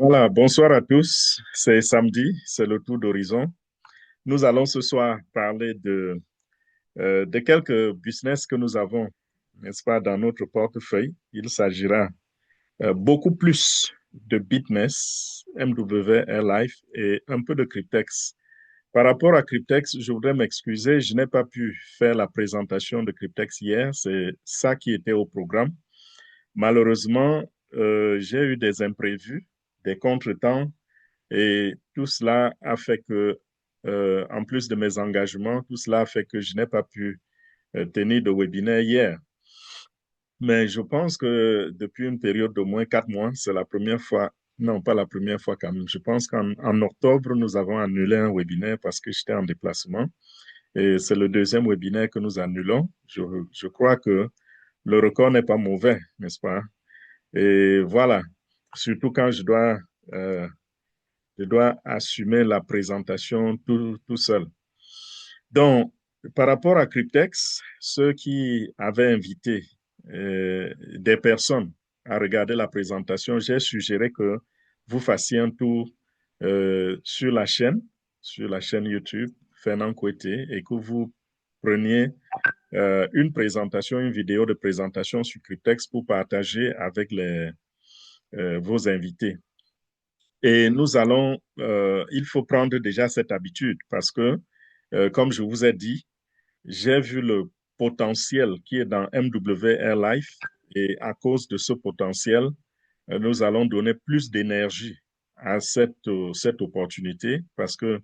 Voilà, bonsoir à tous. C'est samedi, c'est le tour d'horizon. Nous allons ce soir parler de quelques business que nous avons, n'est-ce pas, dans notre portefeuille. Il s'agira beaucoup plus de Bitness, MW Life et un peu de Cryptex. Par rapport à Cryptex, je voudrais m'excuser, je n'ai pas pu faire la présentation de Cryptex hier, c'est ça qui était au programme. Malheureusement, j'ai eu des imprévus, des contretemps et tout cela a fait que, en plus de mes engagements, tout cela a fait que je n'ai pas pu tenir de webinaire hier. Mais je pense que depuis une période d'au moins 4 mois, c'est la première fois, non, pas la première fois quand même. Je pense qu'en octobre, nous avons annulé un webinaire parce que j'étais en déplacement. Et c'est le deuxième webinaire que nous annulons. Je crois que le record n'est pas mauvais, n'est-ce pas? Et voilà, surtout quand je dois assumer la présentation tout seul. Donc, par rapport à Cryptex, ceux qui avaient invité des personnes à regarder la présentation, j'ai suggéré que vous fassiez un tour sur la chaîne YouTube Fernand Kouete, et que vous preniez une présentation, une vidéo de présentation sur Cryptex pour partager avec vos invités. Et il faut prendre déjà cette habitude parce que, comme je vous ai dit, j'ai vu le potentiel qui est dans MWR Life, et à cause de ce potentiel, nous allons donner plus d'énergie à cette opportunité parce que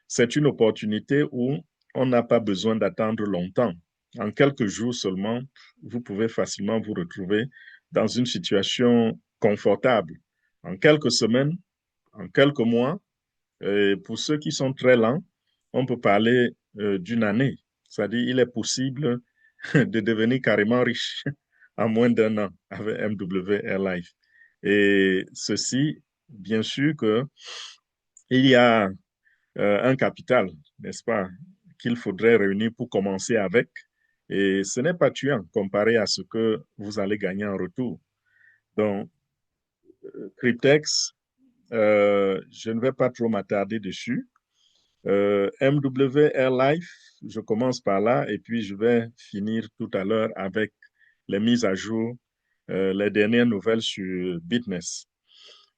c'est une opportunité où on n'a pas besoin d'attendre longtemps. En quelques jours seulement, vous pouvez facilement vous retrouver dans une situation confortable. En quelques semaines, en quelques mois, et pour ceux qui sont très lents, on peut parler d'une année. C'est-à-dire, il est possible de devenir carrément riche en moins d'un an avec MWR Life. Et ceci, bien sûr que il y a un capital, n'est-ce pas, qu'il faudrait réunir pour commencer avec. Et ce n'est pas tuant comparé à ce que vous allez gagner en retour. Donc, Cryptex, je ne vais pas trop m'attarder dessus. MWR Life, je commence par là et puis je vais finir tout à l'heure avec les mises à jour, les dernières nouvelles sur Bitness.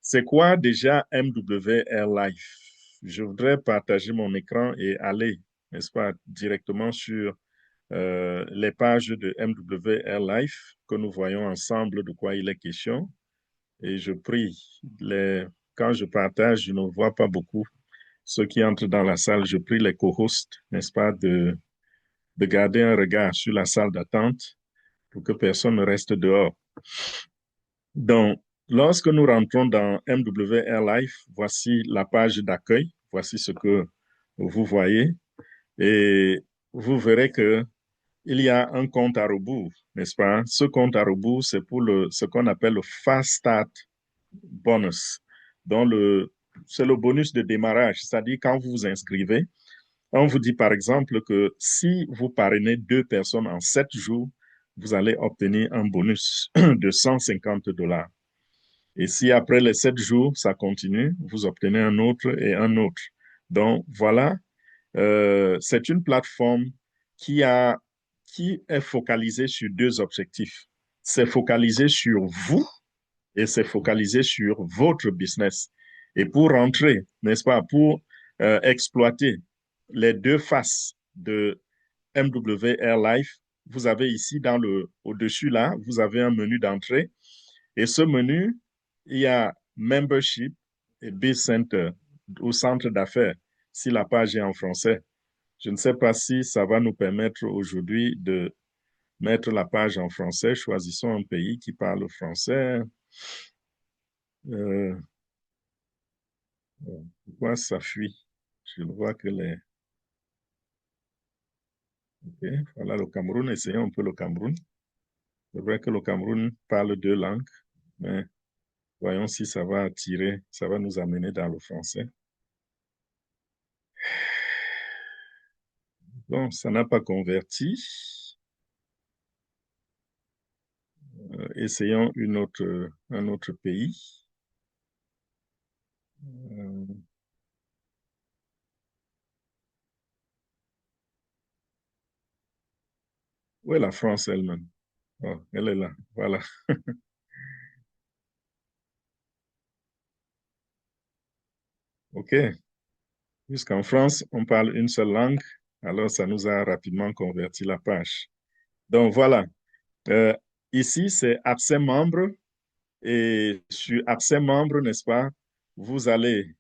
C'est quoi déjà MWR Life? Je voudrais partager mon écran et aller, n'est-ce pas, directement sur les pages de MWR Life, que nous voyons ensemble de quoi il est question. Et je prie, quand je partage, je ne vois pas beaucoup ceux qui entrent dans la salle. Je prie les co-hosts, n'est-ce pas, de garder un regard sur la salle d'attente pour que personne ne reste dehors. Donc, lorsque nous rentrons dans MWR Life, voici la page d'accueil. Voici ce que vous voyez. Et vous verrez que il y a un compte à rebours, n'est-ce pas? Ce compte à rebours, c'est pour ce qu'on appelle le Fast Start Bonus. Donc, c'est le bonus de démarrage. C'est-à-dire, quand vous vous inscrivez, on vous dit par exemple que si vous parrainez 2 personnes en 7 jours, vous allez obtenir un bonus de $150. Et si après les 7 jours, ça continue, vous obtenez un autre et un autre. Donc voilà, c'est une plateforme qui a, qui est focalisée sur deux objectifs. C'est focalisé sur vous et c'est focalisé sur votre business. Et pour rentrer, n'est-ce pas, pour exploiter les deux faces de MWR Life, vous avez ici au-dessus là, vous avez un menu d'entrée. Et ce menu, il y a Membership et Biz Center au centre d'affaires, si la page est en français. Je ne sais pas si ça va nous permettre aujourd'hui de mettre la page en français. Choisissons un pays qui parle français. Euh, Pourquoi ça fuit? Je vois que les... Ok, voilà le Cameroun. Essayons un peu le Cameroun. C'est vrai que le Cameroun parle 2 langues, mais voyons si ça va attirer, ça va nous amener dans le français. Bon, ça n'a pas converti. Essayons un autre pays. Euh, où est la France elle-même? Oh, elle est là. Voilà. OK. Puisqu'en France, on parle une seule langue, alors ça nous a rapidement converti la page. Donc voilà. Euh, Ici, c'est absent membre. Et sur absent membre, n'est-ce pas, vous allez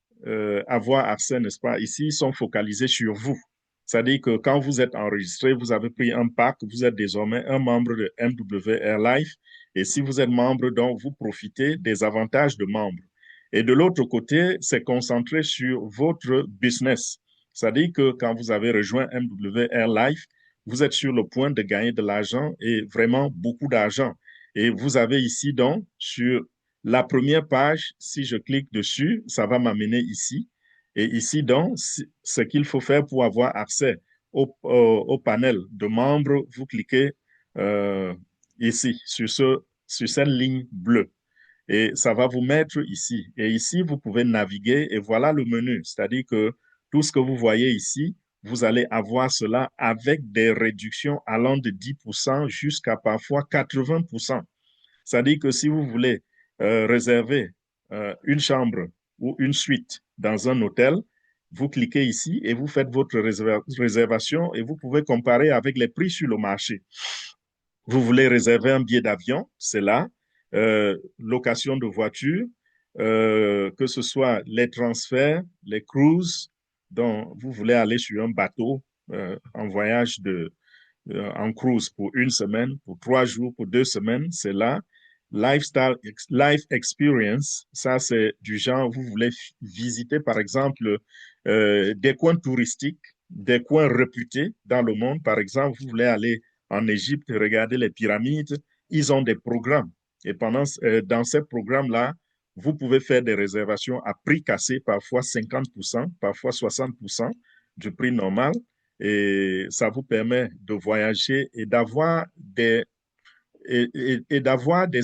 avoir accès, n'est-ce pas, ici, ils sont focalisés sur vous. C'est-à-dire que quand vous êtes enregistré, vous avez pris un pack, vous êtes désormais un membre de MWR Life. Et si vous êtes membre, donc vous profitez des avantages de membre. Et de l'autre côté, c'est concentré sur votre business. C'est-à-dire que quand vous avez rejoint MWR Life, vous êtes sur le point de gagner de l'argent et vraiment beaucoup d'argent. Et vous avez ici donc sur la première page, si je clique dessus, ça va m'amener ici. Et ici donc, ce qu'il faut faire pour avoir accès au panel de membres, vous cliquez euh, ici, sur cette ligne bleue. Et ça va vous mettre ici. Et ici, vous pouvez naviguer et voilà le menu. C'est-à-dire que tout ce que vous voyez ici, vous allez avoir cela avec des réductions allant de 10% jusqu'à parfois 80%. C'est-à-dire que si vous voulez réserver une chambre ou une suite dans un hôtel, vous cliquez ici et vous faites votre réservation et vous pouvez comparer avec les prix sur le marché. Vous voulez réserver un billet d'avion, c'est là. Location de voiture, que ce soit les transferts, les cruises, donc vous voulez aller sur un bateau en voyage en cruise pour une semaine, pour 3 jours, pour 2 semaines, c'est là. Lifestyle, life experience, ça c'est du genre, vous voulez visiter par exemple des coins touristiques, des coins réputés dans le monde. Par exemple, vous voulez aller en Égypte, regarder les pyramides, ils ont des programmes. Et dans ces programmes-là, vous pouvez faire des réservations à prix cassé, parfois 50%, parfois 60% du prix normal. Et ça vous permet de voyager et d'avoir des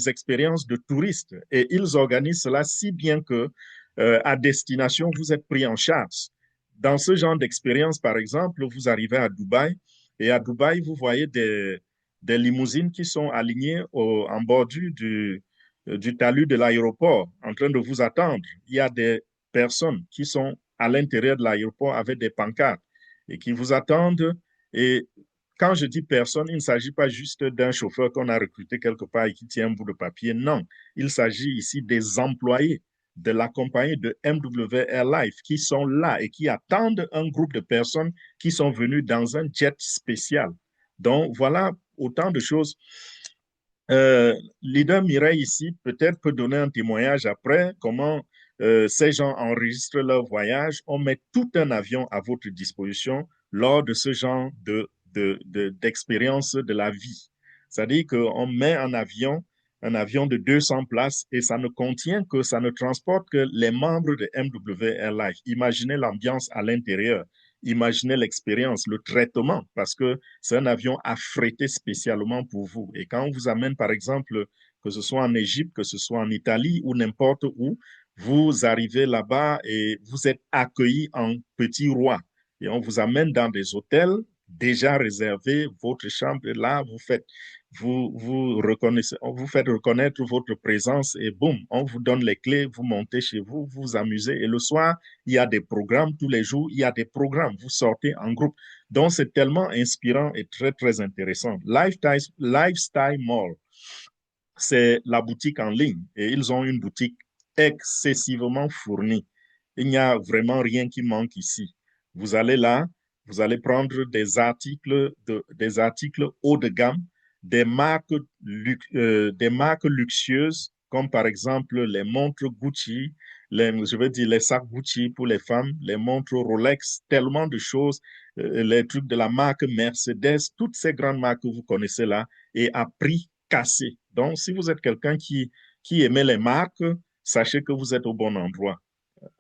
expériences de touristes. Et ils organisent cela si bien que à destination, vous êtes pris en charge. Dans ce genre d'expérience, par exemple, vous arrivez à Dubaï et à Dubaï, vous voyez des limousines qui sont alignées en bordure du talus de l'aéroport en train de vous attendre. Il y a des personnes qui sont à l'intérieur de l'aéroport avec des pancartes et qui vous attendent. Et quand je dis personne, il ne s'agit pas juste d'un chauffeur qu'on a recruté quelque part et qui tient un bout de papier. Non, il s'agit ici des employés de la compagnie de MWR Life qui sont là et qui attendent un groupe de personnes qui sont venues dans un jet spécial. Donc, voilà autant de choses. Leader Mireille ici peut-être peut donner un témoignage après comment ces gens enregistrent leur voyage. On met tout un avion à votre disposition lors de ce genre d'expérience de la vie. C'est-à-dire qu'on met un avion de 200 places et ça ne contient que, ça ne transporte que les membres de MWR Life. Imaginez l'ambiance à l'intérieur. Imaginez l'expérience, le traitement, parce que c'est un avion affrété spécialement pour vous. Et quand on vous amène, par exemple, que ce soit en Égypte, que ce soit en Italie ou n'importe où, vous arrivez là-bas et vous êtes accueilli en petit roi. Et on vous amène dans des hôtels déjà réservés, votre chambre est là, vous reconnaissez, on vous fait reconnaître votre présence et boum, on vous donne les clés, vous montez chez vous, vous vous amusez. Et le soir, il y a des programmes, tous les jours, il y a des programmes, vous sortez en groupe. Donc, c'est tellement inspirant et très, très intéressant. Lifestyle Mall, c'est la boutique en ligne et ils ont une boutique excessivement fournie. Il n'y a vraiment rien qui manque ici. Vous allez là, vous allez prendre des articles haut de gamme, des marques luxueuses, comme par exemple les montres Gucci, je veux dire les sacs Gucci pour les femmes, les montres Rolex, tellement de choses, les trucs de la marque Mercedes, toutes ces grandes marques que vous connaissez là, et à prix cassé. Donc, si vous êtes quelqu'un qui aimait les marques, sachez que vous êtes au bon endroit.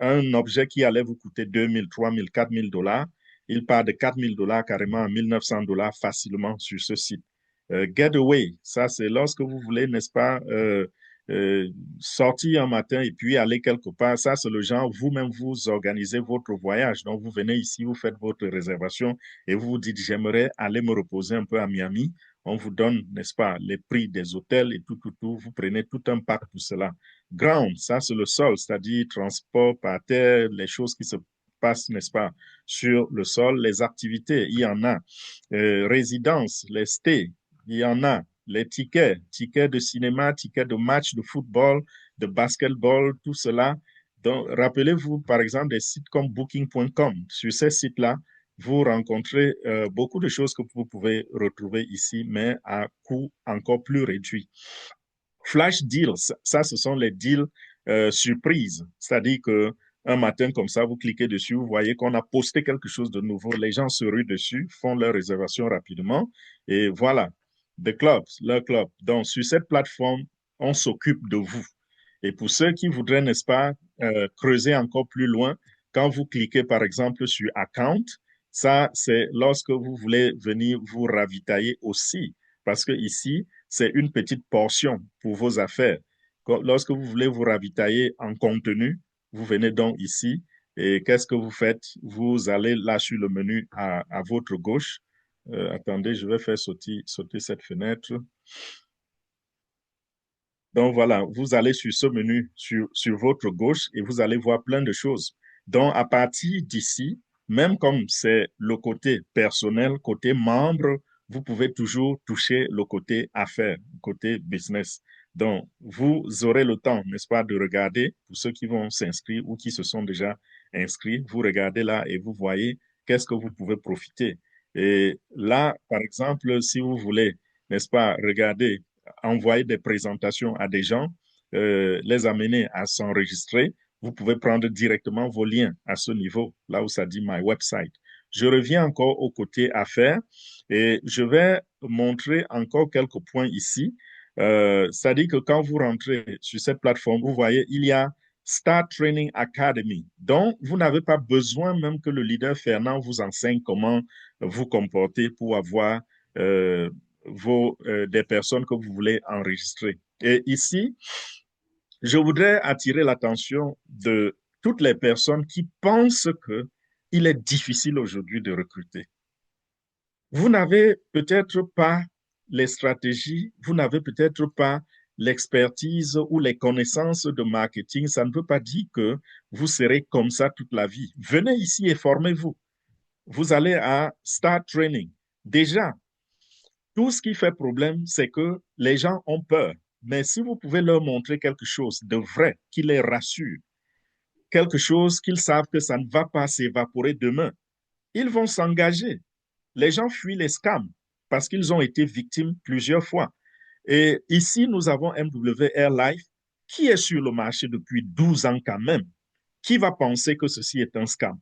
Un objet qui allait vous coûter 2 000, 3 000, 4 000 dollars, il part de 4 000 dollars carrément à 1 900 dollars facilement sur ce site. Getaway, ça c'est lorsque vous voulez, n'est-ce pas, euh, sortir un matin et puis aller quelque part. Ça, c'est le genre, vous-même, vous organisez votre voyage. Donc, vous venez ici, vous faites votre réservation et vous vous dites, j'aimerais aller me reposer un peu à Miami. On vous donne, n'est-ce pas, les prix des hôtels et tout, tout, tout. Vous prenez tout un pack pour cela. Ground, ça, c'est le sol, c'est-à-dire transport par terre, les choses qui se passent, n'est-ce pas, sur le sol, les activités, il y en a. Résidence, les stays, il y en a. Les tickets, tickets de cinéma, tickets de match de football, de basketball, tout cela. Donc, rappelez-vous, par exemple, des sites comme Booking.com. Sur ces sites-là, vous rencontrez beaucoup de choses que vous pouvez retrouver ici, mais à coût encore plus réduit. Flash deals, ça, ce sont les deals surprises. C'est-à-dire que un matin comme ça, vous cliquez dessus, vous voyez qu'on a posté quelque chose de nouveau. Les gens se ruent dessus, font leur réservation rapidement. Et voilà, The Clubs, leur club. Donc, sur cette plateforme, on s'occupe de vous. Et pour ceux qui voudraient, n'est-ce pas, creuser encore plus loin, quand vous cliquez, par exemple, sur Account, ça, c'est lorsque vous voulez venir vous ravitailler aussi. Parce que ici, c'est une petite portion pour vos affaires. Lorsque vous voulez vous ravitailler en contenu, vous venez donc ici et qu'est-ce que vous faites? Vous allez là sur le menu à votre gauche. Attendez, je vais faire sauter cette fenêtre. Donc voilà, vous allez sur ce menu sur votre gauche et vous allez voir plein de choses. Donc à partir d'ici, même comme c'est le côté personnel, côté membre, vous pouvez toujours toucher le côté affaires, le côté business. Donc vous aurez le temps, n'est-ce pas, de regarder pour ceux qui vont s'inscrire ou qui se sont déjà inscrits. Vous regardez là et vous voyez qu'est-ce que vous pouvez profiter. Et là, par exemple, si vous voulez, n'est-ce pas, regarder envoyer des présentations à des gens, les amener à s'enregistrer. Vous pouvez prendre directement vos liens à ce niveau, là où ça dit My Website. Je reviens encore au côté affaires et je vais montrer encore quelques points ici. C'est-à-dire que quand vous rentrez sur cette plateforme, vous voyez, il y a Start Training Academy. Donc, vous n'avez pas besoin même que le leader Fernand vous enseigne comment vous comporter pour avoir des personnes que vous voulez enregistrer. Et ici, je voudrais attirer l'attention de toutes les personnes qui pensent qu'il est difficile aujourd'hui de recruter. Vous n'avez peut-être pas les stratégies, vous n'avez peut-être pas l'expertise ou les connaissances de marketing. Ça ne veut pas dire que vous serez comme ça toute la vie. Venez ici et formez-vous. Vous allez à Start Training. Déjà, tout ce qui fait problème, c'est que les gens ont peur. Mais si vous pouvez leur montrer quelque chose de vrai qui les rassure, quelque chose qu'ils savent que ça ne va pas s'évaporer demain, ils vont s'engager. Les gens fuient les scams parce qu'ils ont été victimes plusieurs fois. Et ici, nous avons MWR Life qui est sur le marché depuis 12 ans quand même. Qui va penser que ceci est un scam?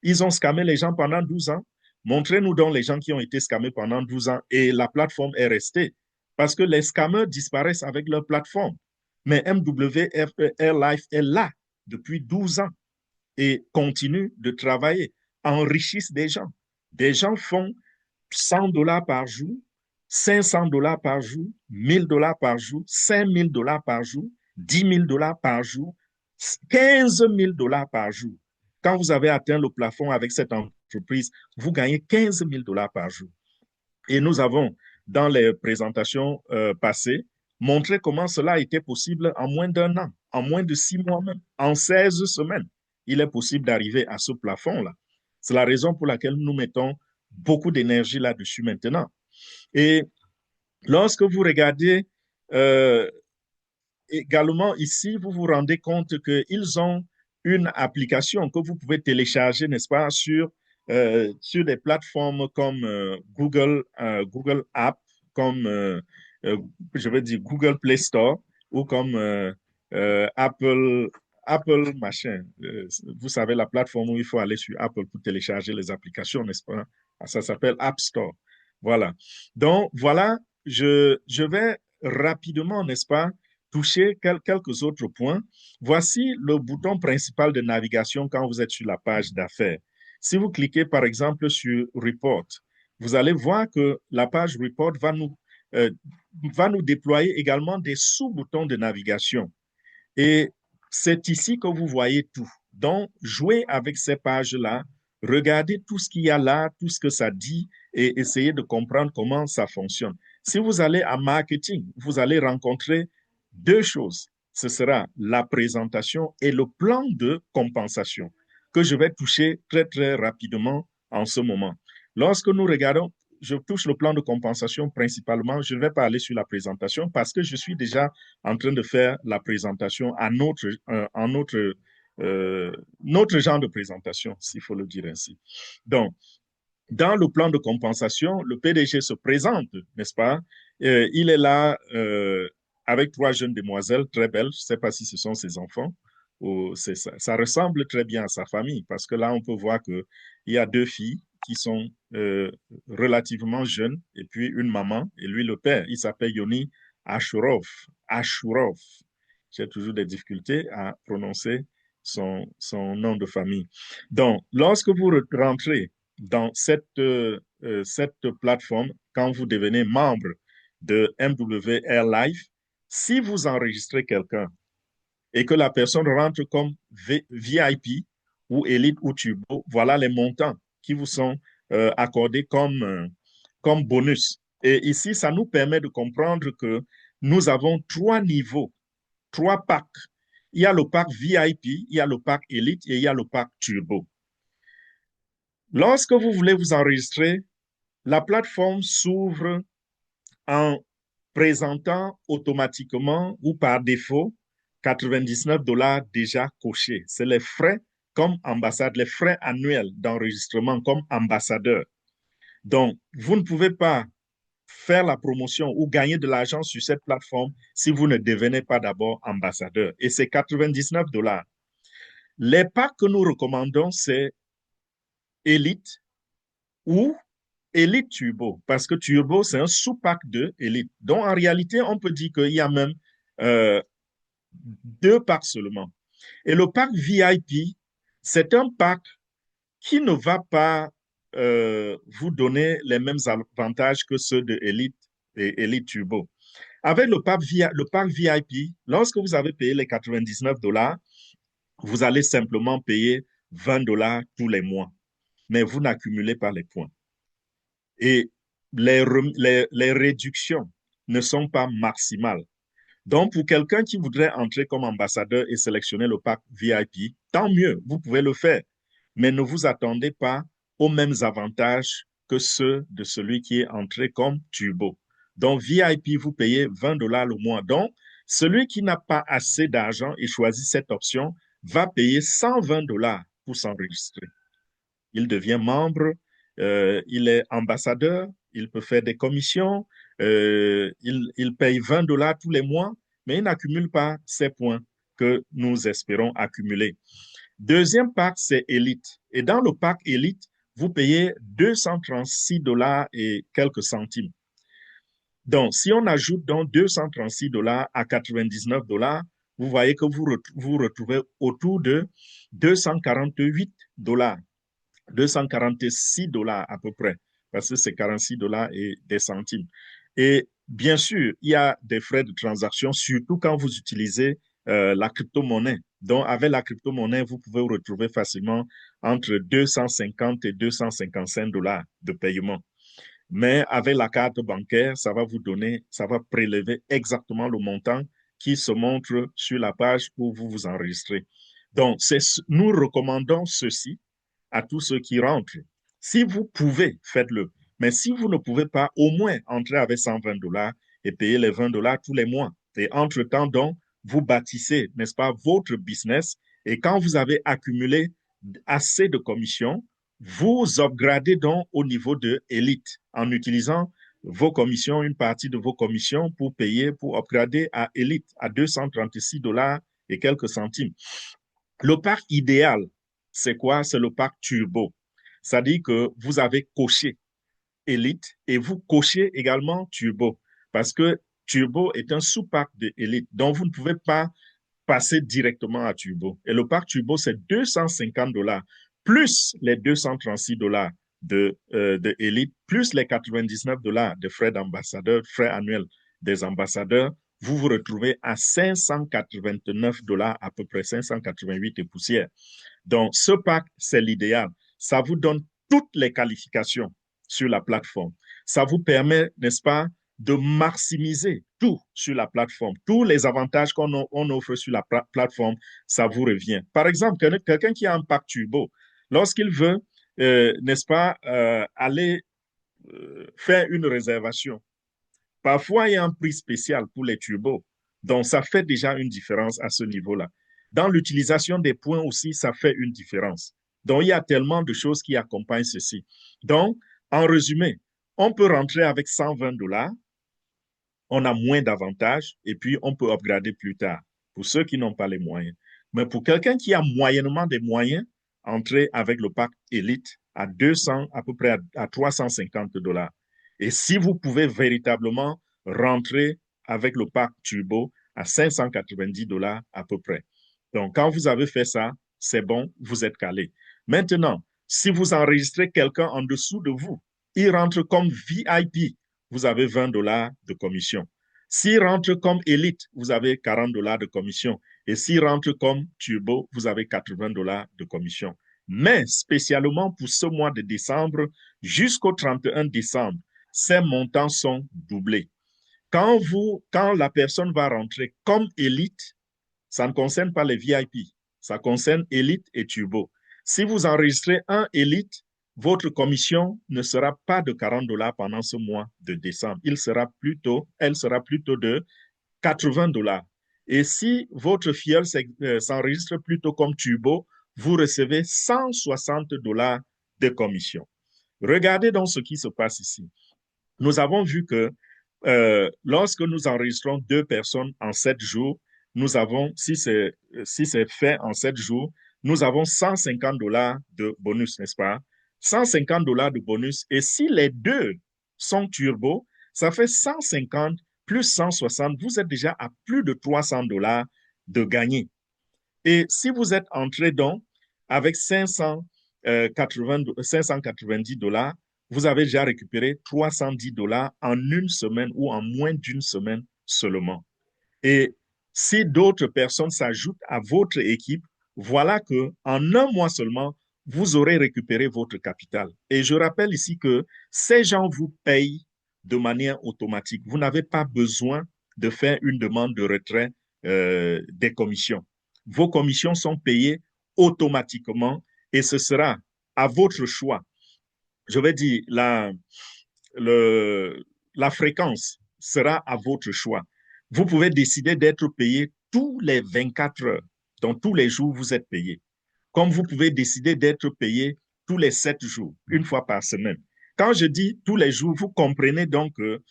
Ils ont scammé les gens pendant 12 ans. Montrez-nous donc les gens qui ont été scammés pendant 12 ans et la plateforme est restée. Parce que les scammers disparaissent avec leur plateforme. Mais MWR Life est là depuis 12 ans et continue de travailler, enrichissent des gens. Des gens font $100 par jour, $500 par jour, $1,000 par jour, $5,000 par jour, $10,000 par jour, $15,000 par jour. Quand vous avez atteint le plafond avec cette entreprise, vous gagnez $15,000 par jour. Et nous avons, dans les présentations passées, montré comment cela a été possible en moins d'un an, en moins de 6 mois même, en 16 semaines. Il est possible d'arriver à ce plafond-là. C'est la raison pour laquelle nous mettons beaucoup d'énergie là-dessus maintenant. Et lorsque vous regardez également ici, vous vous rendez compte qu'ils ont une application que vous pouvez télécharger, n'est-ce pas, sur des plateformes comme Google App, comme, je veux dire, Google Play Store ou comme Apple machin. Vous savez, la plateforme où il faut aller sur Apple pour télécharger les applications, n'est-ce pas? Ça s'appelle App Store. Voilà. Donc, voilà, je vais rapidement, n'est-ce pas, toucher quelques autres points. Voici le bouton principal de navigation quand vous êtes sur la page d'affaires. Si vous cliquez par exemple sur Report, vous allez voir que la page Report va nous va nous déployer également des sous-boutons de navigation. Et c'est ici que vous voyez tout. Donc, jouez avec ces pages-là, regardez tout ce qu'il y a là, tout ce que ça dit et essayez de comprendre comment ça fonctionne. Si vous allez à marketing, vous allez rencontrer deux choses. Ce sera la présentation et le plan de compensation que je vais toucher très, très rapidement en ce moment. Lorsque nous regardons, je touche le plan de compensation principalement, je ne vais pas aller sur la présentation parce que je suis déjà en train de faire la présentation à notre genre de présentation, s'il faut le dire ainsi. Donc, dans le plan de compensation, le PDG se présente, n'est-ce pas? Il est là avec trois jeunes demoiselles très belles. Je ne sais pas si ce sont ses enfants ou c'est ça. Ça ressemble très bien à sa famille parce que là, on peut voir qu'il y a deux filles qui sont relativement jeunes et puis une maman et lui le père. Il s'appelle Yoni Ashurov. Ashurov. J'ai toujours des difficultés à prononcer son nom de famille. Donc, lorsque vous rentrez dans cette plateforme, quand vous devenez membre de MWR Life, si vous enregistrez quelqu'un et que la personne rentre comme VIP ou Elite ou Turbo, voilà les montants qui vous sont accordés comme bonus. Et ici, ça nous permet de comprendre que nous avons trois niveaux, trois packs. Il y a le pack VIP, il y a le pack Elite et il y a le pack Turbo. Lorsque vous voulez vous enregistrer, la plateforme s'ouvre en présentant automatiquement ou par défaut 99 dollars déjà cochés. C'est les frais comme ambassade, les frais annuels d'enregistrement comme ambassadeur. Donc, vous ne pouvez pas faire la promotion ou gagner de l'argent sur cette plateforme si vous ne devenez pas d'abord ambassadeur. Et c'est 99 dollars. Les packs que nous recommandons, c'est Elite ou Elite Turbo, parce que Turbo, c'est un sous-pack de Elite. Donc, en réalité, on peut dire qu'il y a même euh, deux packs seulement. Et le pack VIP, c'est un pack qui ne va pas vous donner les mêmes avantages que ceux de Elite et Elite Turbo. Avec le pack VIP, lorsque vous avez payé les 99 dollars, vous allez simplement payer 20 dollars tous les mois, mais vous n'accumulez pas les points. Et les réductions ne sont pas maximales. Donc, pour quelqu'un qui voudrait entrer comme ambassadeur et sélectionner le pack VIP, tant mieux, vous pouvez le faire. Mais ne vous attendez pas aux mêmes avantages que ceux de celui qui est entré comme turbo. Donc, VIP, vous payez 20 dollars le mois. Donc, celui qui n'a pas assez d'argent et choisit cette option va payer 120 dollars pour s'enregistrer. Il devient membre, il est ambassadeur, il peut faire des commissions, il paye 20 dollars tous les mois, mais il n'accumule pas ces points que nous espérons accumuler. Deuxième pack, c'est Elite. Et dans le pack Elite, vous payez 236 dollars et quelques centimes. Donc, si on ajoute donc 236 dollars à 99 dollars, vous voyez que vous retrouvez autour de 248 dollars. 246 dollars à peu près, parce que c'est 46 dollars et des centimes. Et bien sûr, il y a des frais de transaction, surtout quand vous utilisez la crypto-monnaie. Donc, avec la crypto-monnaie, vous pouvez vous retrouver facilement entre 250 et 255 dollars de paiement. Mais avec la carte bancaire, ça va vous donner, ça va prélever exactement le montant qui se montre sur la page où vous vous enregistrez. Donc, nous recommandons ceci à tous ceux qui rentrent. Si vous pouvez, faites-le. Mais si vous ne pouvez pas, au moins entrer avec 120 dollars et payer les 20 dollars tous les mois. Et entre-temps, donc, vous bâtissez, n'est-ce pas, votre business. Et quand vous avez accumulé assez de commissions, vous upgradez donc au niveau de élite en utilisant vos commissions, une partie de vos commissions pour payer, pour upgrader à élite à 236 dollars et quelques centimes. Le pack idéal, c'est quoi? C'est le pack turbo. C'est-à-dire que vous avez coché Elite et vous cochez également Turbo parce que Turbo est un sous-pack de Elite. Donc, vous ne pouvez pas passer directement à Turbo. Et le pack Turbo, c'est 250 dollars plus les 236 dollars de Elite, plus les 99 dollars de frais d'ambassadeur, frais annuels des ambassadeurs, vous vous retrouvez à 589 dollars à peu près, 588 et poussière. Donc, ce pack, c'est l'idéal. Ça vous donne toutes les qualifications sur la plateforme. Ça vous permet, n'est-ce pas, de maximiser tout sur la plateforme. Tous les avantages qu'on offre sur la plateforme, ça vous revient. Par exemple, quelqu'un qui a un pack turbo, lorsqu'il veut, n'est-ce pas, aller faire une réservation, parfois il y a un prix spécial pour les turbos. Donc, ça fait déjà une différence à ce niveau-là. Dans l'utilisation des points aussi, ça fait une différence. Donc, il y a tellement de choses qui accompagnent ceci. Donc, en résumé, on peut rentrer avec 120 dollars, on a moins d'avantages et puis on peut upgrader plus tard pour ceux qui n'ont pas les moyens. Mais pour quelqu'un qui a moyennement des moyens, entrer avec le pack Elite à 200, à peu près à 350 dollars. Et si vous pouvez véritablement rentrer avec le pack Turbo à 590 dollars à peu près. Donc, quand vous avez fait ça, c'est bon, vous êtes calé. Maintenant, si vous enregistrez quelqu'un en dessous de vous, il rentre comme VIP, vous avez 20 dollars de commission. S'il rentre comme élite, vous avez 40 dollars de commission. Et s'il rentre comme turbo, vous avez 80 dollars de commission. Mais spécialement pour ce mois de décembre, jusqu'au 31 décembre, ces montants sont doublés. Quand la personne va rentrer comme élite, ça ne concerne pas les VIP, ça concerne élite et turbo. Si vous enregistrez un élite, votre commission ne sera pas de 40 dollars pendant ce mois de décembre. Elle sera plutôt de 80 dollars. Et si votre filleul s'enregistre plutôt comme turbo, vous recevez 160 dollars de commission. Regardez donc ce qui se passe ici. Nous avons vu que lorsque nous enregistrons 2 personnes en 7 jours, nous avons, si c'est fait en 7 jours, nous avons 150 dollars de bonus, n'est-ce pas? 150 dollars de bonus. Et si les deux sont turbo, ça fait 150 plus 160. Vous êtes déjà à plus de 300 dollars de gagner. Et si vous êtes entré donc avec 590 dollars, vous avez déjà récupéré 310 dollars en une semaine ou en moins d'une semaine seulement. Et si d'autres personnes s'ajoutent à votre équipe, voilà que en un mois seulement, vous aurez récupéré votre capital. Et je rappelle ici que ces gens vous payent de manière automatique. Vous n'avez pas besoin de faire une demande de retrait des commissions. Vos commissions sont payées automatiquement et ce sera à votre choix. Je vais dire, la fréquence sera à votre choix. Vous pouvez décider d'être payé tous les 24 heures. Donc, tous les jours, vous êtes payé. Comme vous pouvez décider d'être payé tous les 7 jours, une fois par semaine. Quand je dis tous les jours, vous comprenez donc que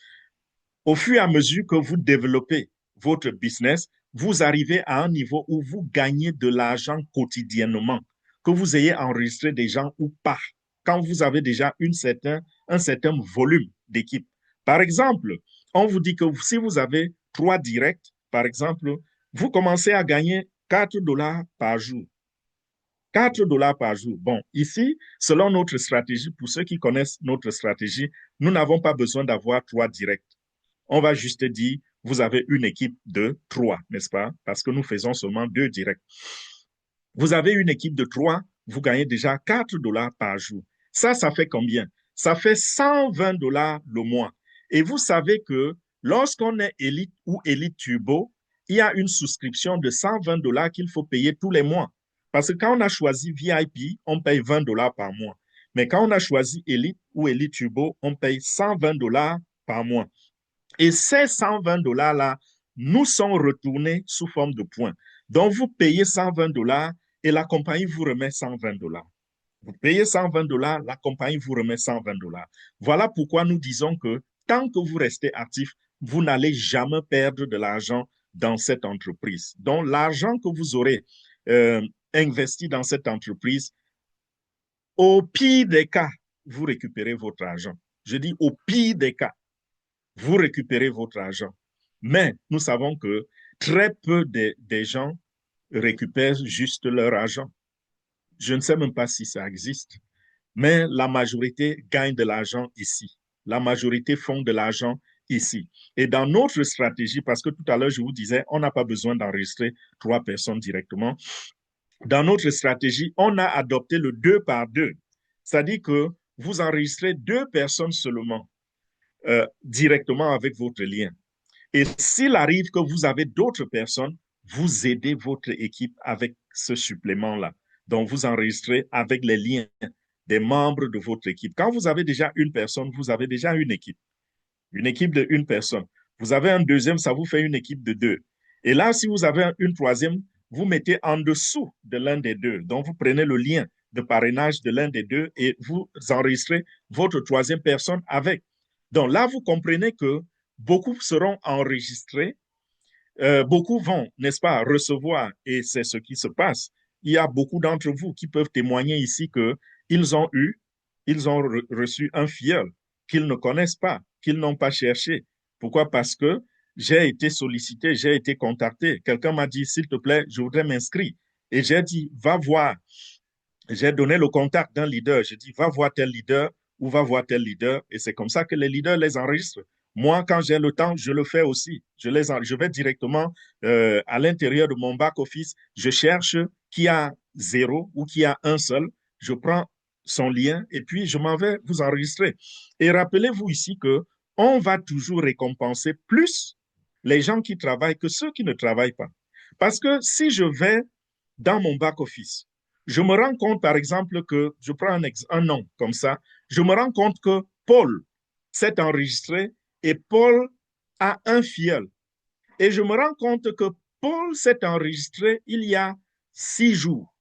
au fur et à mesure que vous développez votre business, vous arrivez à un niveau où vous gagnez de l'argent quotidiennement, que vous ayez enregistré des gens ou pas, quand vous avez déjà un certain volume d'équipe. Par exemple, on vous dit que si vous avez 3 directs, par exemple, vous commencez à gagner 4 dollars par jour. 4 dollars par jour. Bon, ici, selon notre stratégie, pour ceux qui connaissent notre stratégie, nous n'avons pas besoin d'avoir 3 directs. On va juste dire, vous avez une équipe de 3, n'est-ce pas? Parce que nous faisons seulement 2 directs. Vous avez une équipe de 3, vous gagnez déjà 4 dollars par jour. Ça fait combien? Ça fait 120 dollars le mois. Et vous savez que lorsqu'on est élite ou élite turbo, il y a une souscription de 120 dollars qu'il faut payer tous les mois. Parce que quand on a choisi VIP, on paye 20 dollars par mois. Mais quand on a choisi élite ou élite turbo, on paye 120 dollars par mois. Et ces 120 dollars-là nous sont retournés sous forme de points. Donc, vous payez 120 dollars et la compagnie vous remet 120 dollars. Vous payez 120 dollars, la compagnie vous remet 120 dollars. Voilà pourquoi nous disons que tant que vous restez actif, vous n'allez jamais perdre de l'argent dans cette entreprise. Donc, l'argent que vous aurez investi dans cette entreprise, au pire des cas, vous récupérez votre argent. Je dis au pire des cas, vous récupérez votre argent. Mais nous savons que très peu des gens récupèrent juste leur argent. Je ne sais même pas si ça existe, mais la majorité gagne de l'argent ici. La majorité font de l'argent ici. Et dans notre stratégie, parce que tout à l'heure, je vous disais, on n'a pas besoin d'enregistrer 3 personnes directement. Dans notre stratégie, on a adopté le 2 par 2. C'est-à-dire que vous enregistrez 2 personnes seulement directement avec votre lien. Et s'il arrive que vous avez d'autres personnes, vous aidez votre équipe avec ce supplément-là. Donc, vous enregistrez avec les liens des membres de votre équipe. Quand vous avez déjà une personne, vous avez déjà une équipe. Une équipe de une personne. Vous avez un deuxième, ça vous fait une équipe de 2. Et là, si vous avez une troisième, vous mettez en dessous de l'un des 2. Donc, vous prenez le lien de parrainage de l'un des 2 et vous enregistrez votre troisième personne avec. Donc là, vous comprenez que beaucoup seront enregistrés, beaucoup vont, n'est-ce pas, recevoir, et c'est ce qui se passe. Il y a beaucoup d'entre vous qui peuvent témoigner ici qu'ils ont reçu un filleul qu'ils ne connaissent pas, qu'ils n'ont pas cherché. Pourquoi? Parce que j'ai été sollicité, j'ai été contacté. Quelqu'un m'a dit, s'il te plaît, je voudrais m'inscrire. Et j'ai dit, va voir. J'ai donné le contact d'un leader. Je dis, va voir tel leader ou va voir tel leader. Et c'est comme ça que les leaders les enregistrent. Moi, quand j'ai le temps, je le fais aussi. Je vais directement à l'intérieur de mon back-office. Je cherche qui a 0 ou qui a un seul. Je prends son lien et puis je m'en vais vous enregistrer. Et rappelez-vous ici que on va toujours récompenser plus les gens qui travaillent que ceux qui ne travaillent pas. Parce que si je vais dans mon back-office, je me rends compte, par exemple, que, je prends un nom comme ça, je me rends compte que Paul s'est enregistré et Paul a un filleul. Et je me rends compte que Paul s'est enregistré il y a 6 jours.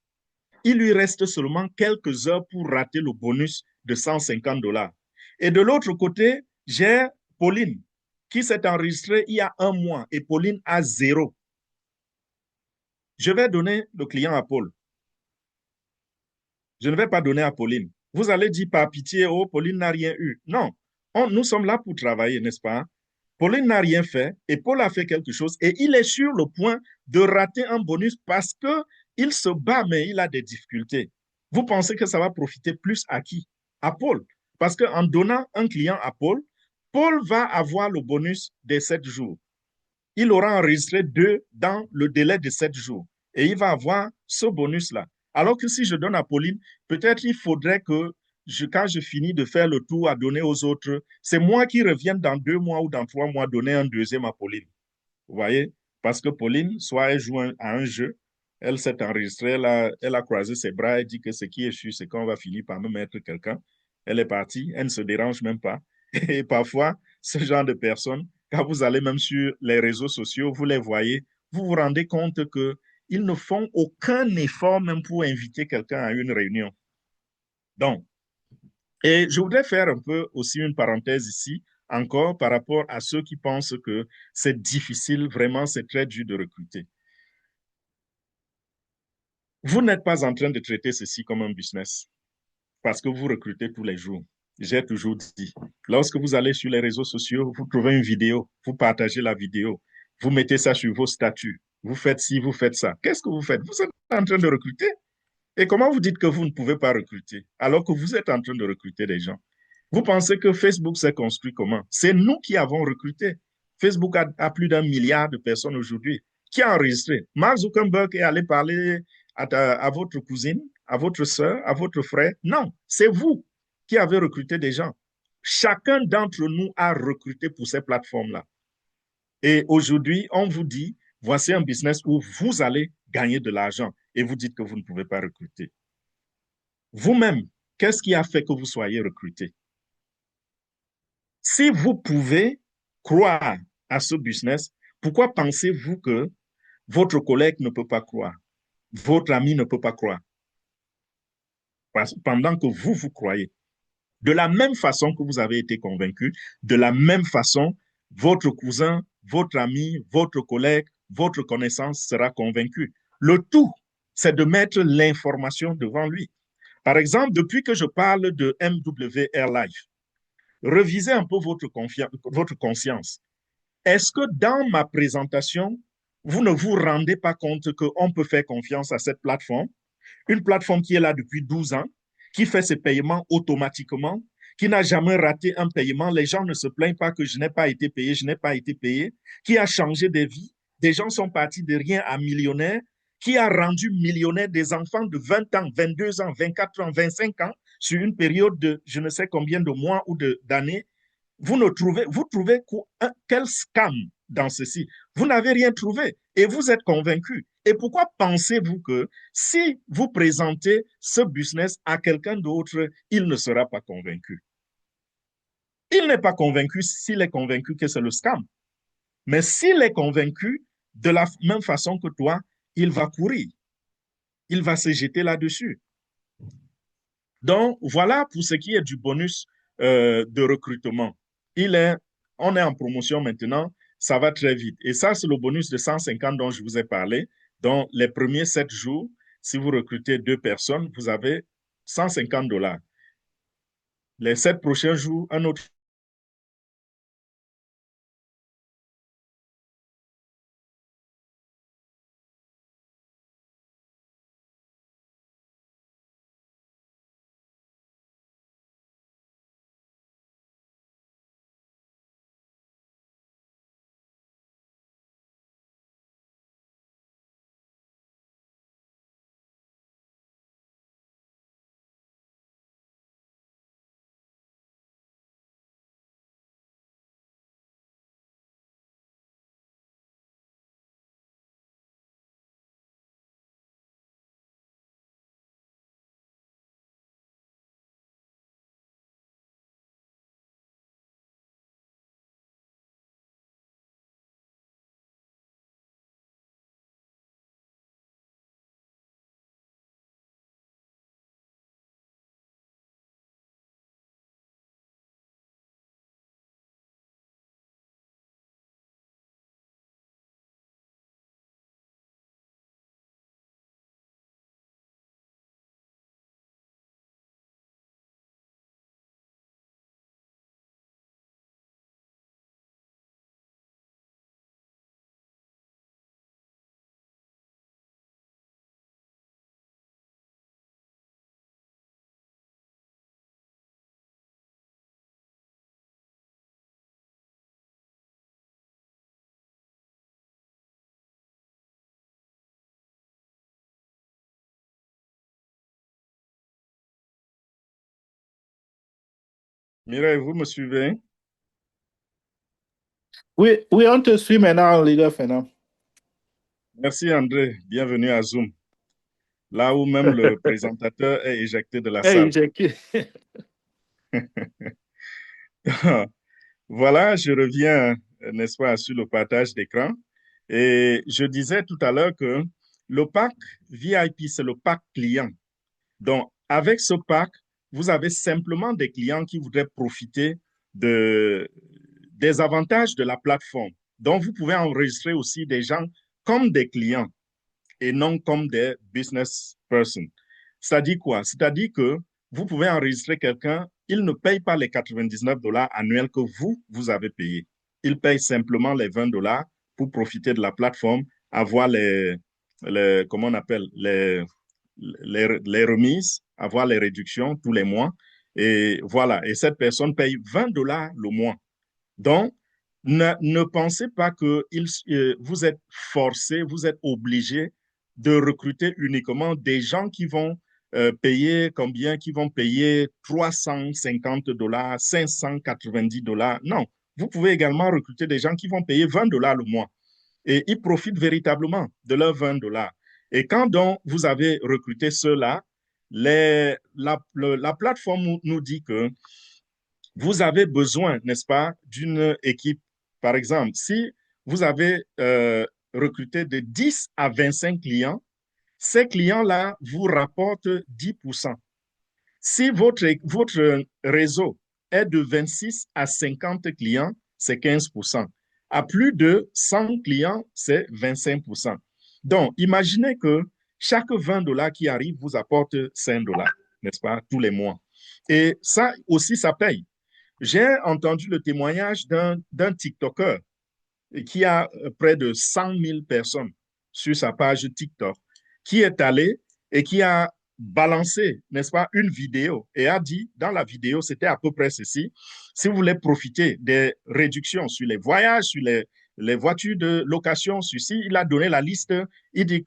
Il lui reste seulement quelques heures pour rater le bonus de 150 dollars. Et de l'autre côté, j'ai Pauline qui s'est enregistrée il y a un mois et Pauline a 0. Je vais donner le client à Paul. Je ne vais pas donner à Pauline. Vous allez dire par pitié, oh, Pauline n'a rien eu. Non, nous sommes là pour travailler, n'est-ce pas? Pauline n'a rien fait et Paul a fait quelque chose et il est sur le point de rater un bonus parce qu'il se bat, mais il a des difficultés. Vous pensez que ça va profiter plus à qui? À Paul. Parce qu'en donnant un client à Paul, Paul va avoir le bonus des 7 jours. Il aura enregistré 2 dans le délai de 7 jours et il va avoir ce bonus-là. Alors que si je donne à Pauline, peut-être il faudrait que quand je finis de faire le tour à donner aux autres, c'est moi qui revienne dans 2 mois ou dans 3 mois donner un deuxième à Pauline. Vous voyez? Parce que Pauline, soit elle joue à un jeu, elle s'est enregistrée, elle a croisé ses bras, elle dit que ce qui est sûr, c'est qu'on va finir par me mettre quelqu'un. Elle est partie, elle ne se dérange même pas. Et parfois, ce genre de personnes, quand vous allez même sur les réseaux sociaux, vous les voyez, vous vous rendez compte qu'ils ne font aucun effort même pour inviter quelqu'un à une réunion. Donc, et je voudrais faire un peu aussi une parenthèse ici, encore par rapport à ceux qui pensent que c'est difficile, vraiment, c'est très dur de recruter. Vous n'êtes pas en train de traiter ceci comme un business parce que vous recrutez tous les jours. J'ai toujours dit, lorsque vous allez sur les réseaux sociaux, vous trouvez une vidéo, vous partagez la vidéo, vous mettez ça sur vos statuts, vous faites ci, vous faites ça. Qu'est-ce que vous faites? Vous êtes en train de recruter. Et comment vous dites que vous ne pouvez pas recruter alors que vous êtes en train de recruter des gens? Vous pensez que Facebook s'est construit comment? C'est nous qui avons recruté. Facebook a plus d'1 milliard de personnes aujourd'hui. Qui a enregistré? Mark Zuckerberg est allé parler à votre cousine, à votre soeur, à votre frère. Non, c'est vous qui avez recruté des gens. Chacun d'entre nous a recruté pour ces plateformes-là. Et aujourd'hui, on vous dit, voici un business où vous allez gagner de l'argent et vous dites que vous ne pouvez pas recruter. Vous-même, qu'est-ce qui a fait que vous soyez recruté? Si vous pouvez croire à ce business, pourquoi pensez-vous que votre collègue ne peut pas croire? Votre ami ne peut pas croire? Pendant que vous croyez. De la même façon que vous avez été convaincu, de la même façon, votre cousin, votre ami, votre collègue, votre connaissance sera convaincu. Le tout, c'est de mettre l'information devant lui. Par exemple, depuis que je parle de MW Airlife, revisez un peu votre conscience. Est-ce que dans ma présentation, vous ne vous rendez pas compte qu'on peut faire confiance à cette plateforme? Une plateforme qui est là depuis 12 ans, qui fait ses paiements automatiquement, qui n'a jamais raté un paiement. Les gens ne se plaignent pas que je n'ai pas été payé, je n'ai pas été payé, qui a changé des vies. Des gens sont partis de rien à millionnaires, qui a rendu millionnaire des enfants de 20 ans, 22 ans, 24 ans, 25 ans sur une période de je ne sais combien de mois ou d'années. Vous trouvez quel scam dans ceci? Vous n'avez rien trouvé et vous êtes convaincu. Et pourquoi pensez-vous que si vous présentez ce business à quelqu'un d'autre, il ne sera pas convaincu? Il n'est pas convaincu s'il est convaincu que c'est le scam. Mais s'il est convaincu, de la même façon que toi, il va courir. Il va se jeter là-dessus. Donc, voilà pour ce qui est du bonus de recrutement. On est en promotion maintenant, ça va très vite. Et ça, c'est le bonus de 150 dont je vous ai parlé. Donc, les premiers 7 jours, si vous recrutez 2 personnes, vous avez 150 dollars. Les 7 prochains jours, un autre. Mireille, vous me suivez? Oui, oui, on te suit maintenant, leader Fernand. Merci André, bienvenue à Zoom, là où même le présentateur est éjecté de la Hey, salle. Jackie. Voilà, je reviens, n'est-ce pas, sur le partage d'écran. Et je disais tout à l'heure que le pack VIP, c'est le pack client. Donc, avec ce pack, vous avez simplement des clients qui voudraient profiter de, des avantages de la plateforme. Donc, vous pouvez enregistrer aussi des gens comme des clients et non comme des business persons. C'est-à-dire quoi? C'est-à-dire que vous pouvez enregistrer quelqu'un, il ne paye pas les 99 dollars annuels que vous avez payé. Il paye simplement les 20 dollars pour profiter de la plateforme, avoir comment on appelle, les remises, avoir les réductions tous les mois. Et voilà, et cette personne paye 20 dollars le mois. Donc, ne pensez pas que vous êtes forcé, vous êtes obligé de recruter uniquement des gens qui vont payer combien, qui vont payer 350 dollars, 590 dollars. Non, vous pouvez également recruter des gens qui vont payer 20 dollars le mois et ils profitent véritablement de leurs 20 dollars. Et quand donc vous avez recruté ceux-là, la plateforme nous dit que vous avez besoin, n'est-ce pas, d'une équipe. Par exemple, si vous avez recruté de 10 à 25 clients, ces clients-là vous rapportent 10%. Si votre réseau est de 26 à 50 clients, c'est 15%. À plus de 100 clients, c'est 25%. Donc, imaginez que chaque 20 dollars qui arrive vous apporte 5 dollars, n'est-ce pas, tous les mois. Et ça aussi, ça paye. J'ai entendu le témoignage d'un TikToker qui a près de 100 000 personnes sur sa page TikTok, qui est allé et qui a balancé, n'est-ce pas, une vidéo et a dit, dans la vidéo, c'était à peu près ceci, si vous voulez profiter des réductions sur les voyages, sur les voitures de location, ceci, il a donné la liste, il dit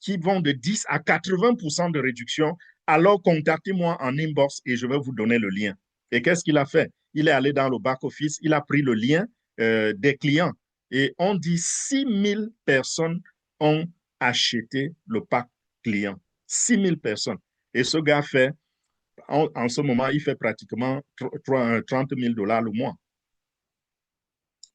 qui vont de 10 à 80% de réduction, alors contactez-moi en inbox et je vais vous donner le lien. Et qu'est-ce qu'il a fait? Il est allé dans le back-office, il a pris le lien des clients et on dit 6000 personnes ont acheté le pack client. 6000 personnes. Et ce gars fait, en ce moment, il fait pratiquement 30 000 $ le mois.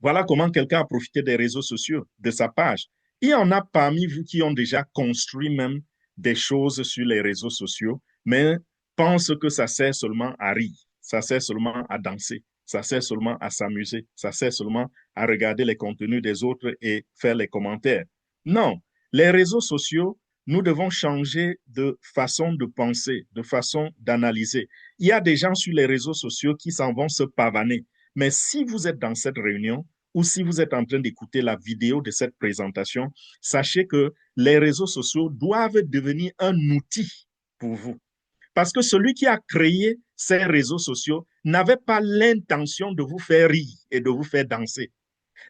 Voilà comment quelqu'un a profité des réseaux sociaux, de sa page. Il y en a parmi vous qui ont déjà construit même des choses sur les réseaux sociaux, mais pensent que ça sert seulement à rire, ça sert seulement à danser, ça sert seulement à s'amuser, ça sert seulement à regarder les contenus des autres et faire les commentaires. Non, les réseaux sociaux, nous devons changer de façon de penser, de façon d'analyser. Il y a des gens sur les réseaux sociaux qui s'en vont se pavaner. Mais si vous êtes dans cette réunion, ou si vous êtes en train d'écouter la vidéo de cette présentation, sachez que les réseaux sociaux doivent devenir un outil pour vous. Parce que celui qui a créé ces réseaux sociaux n'avait pas l'intention de vous faire rire et de vous faire danser.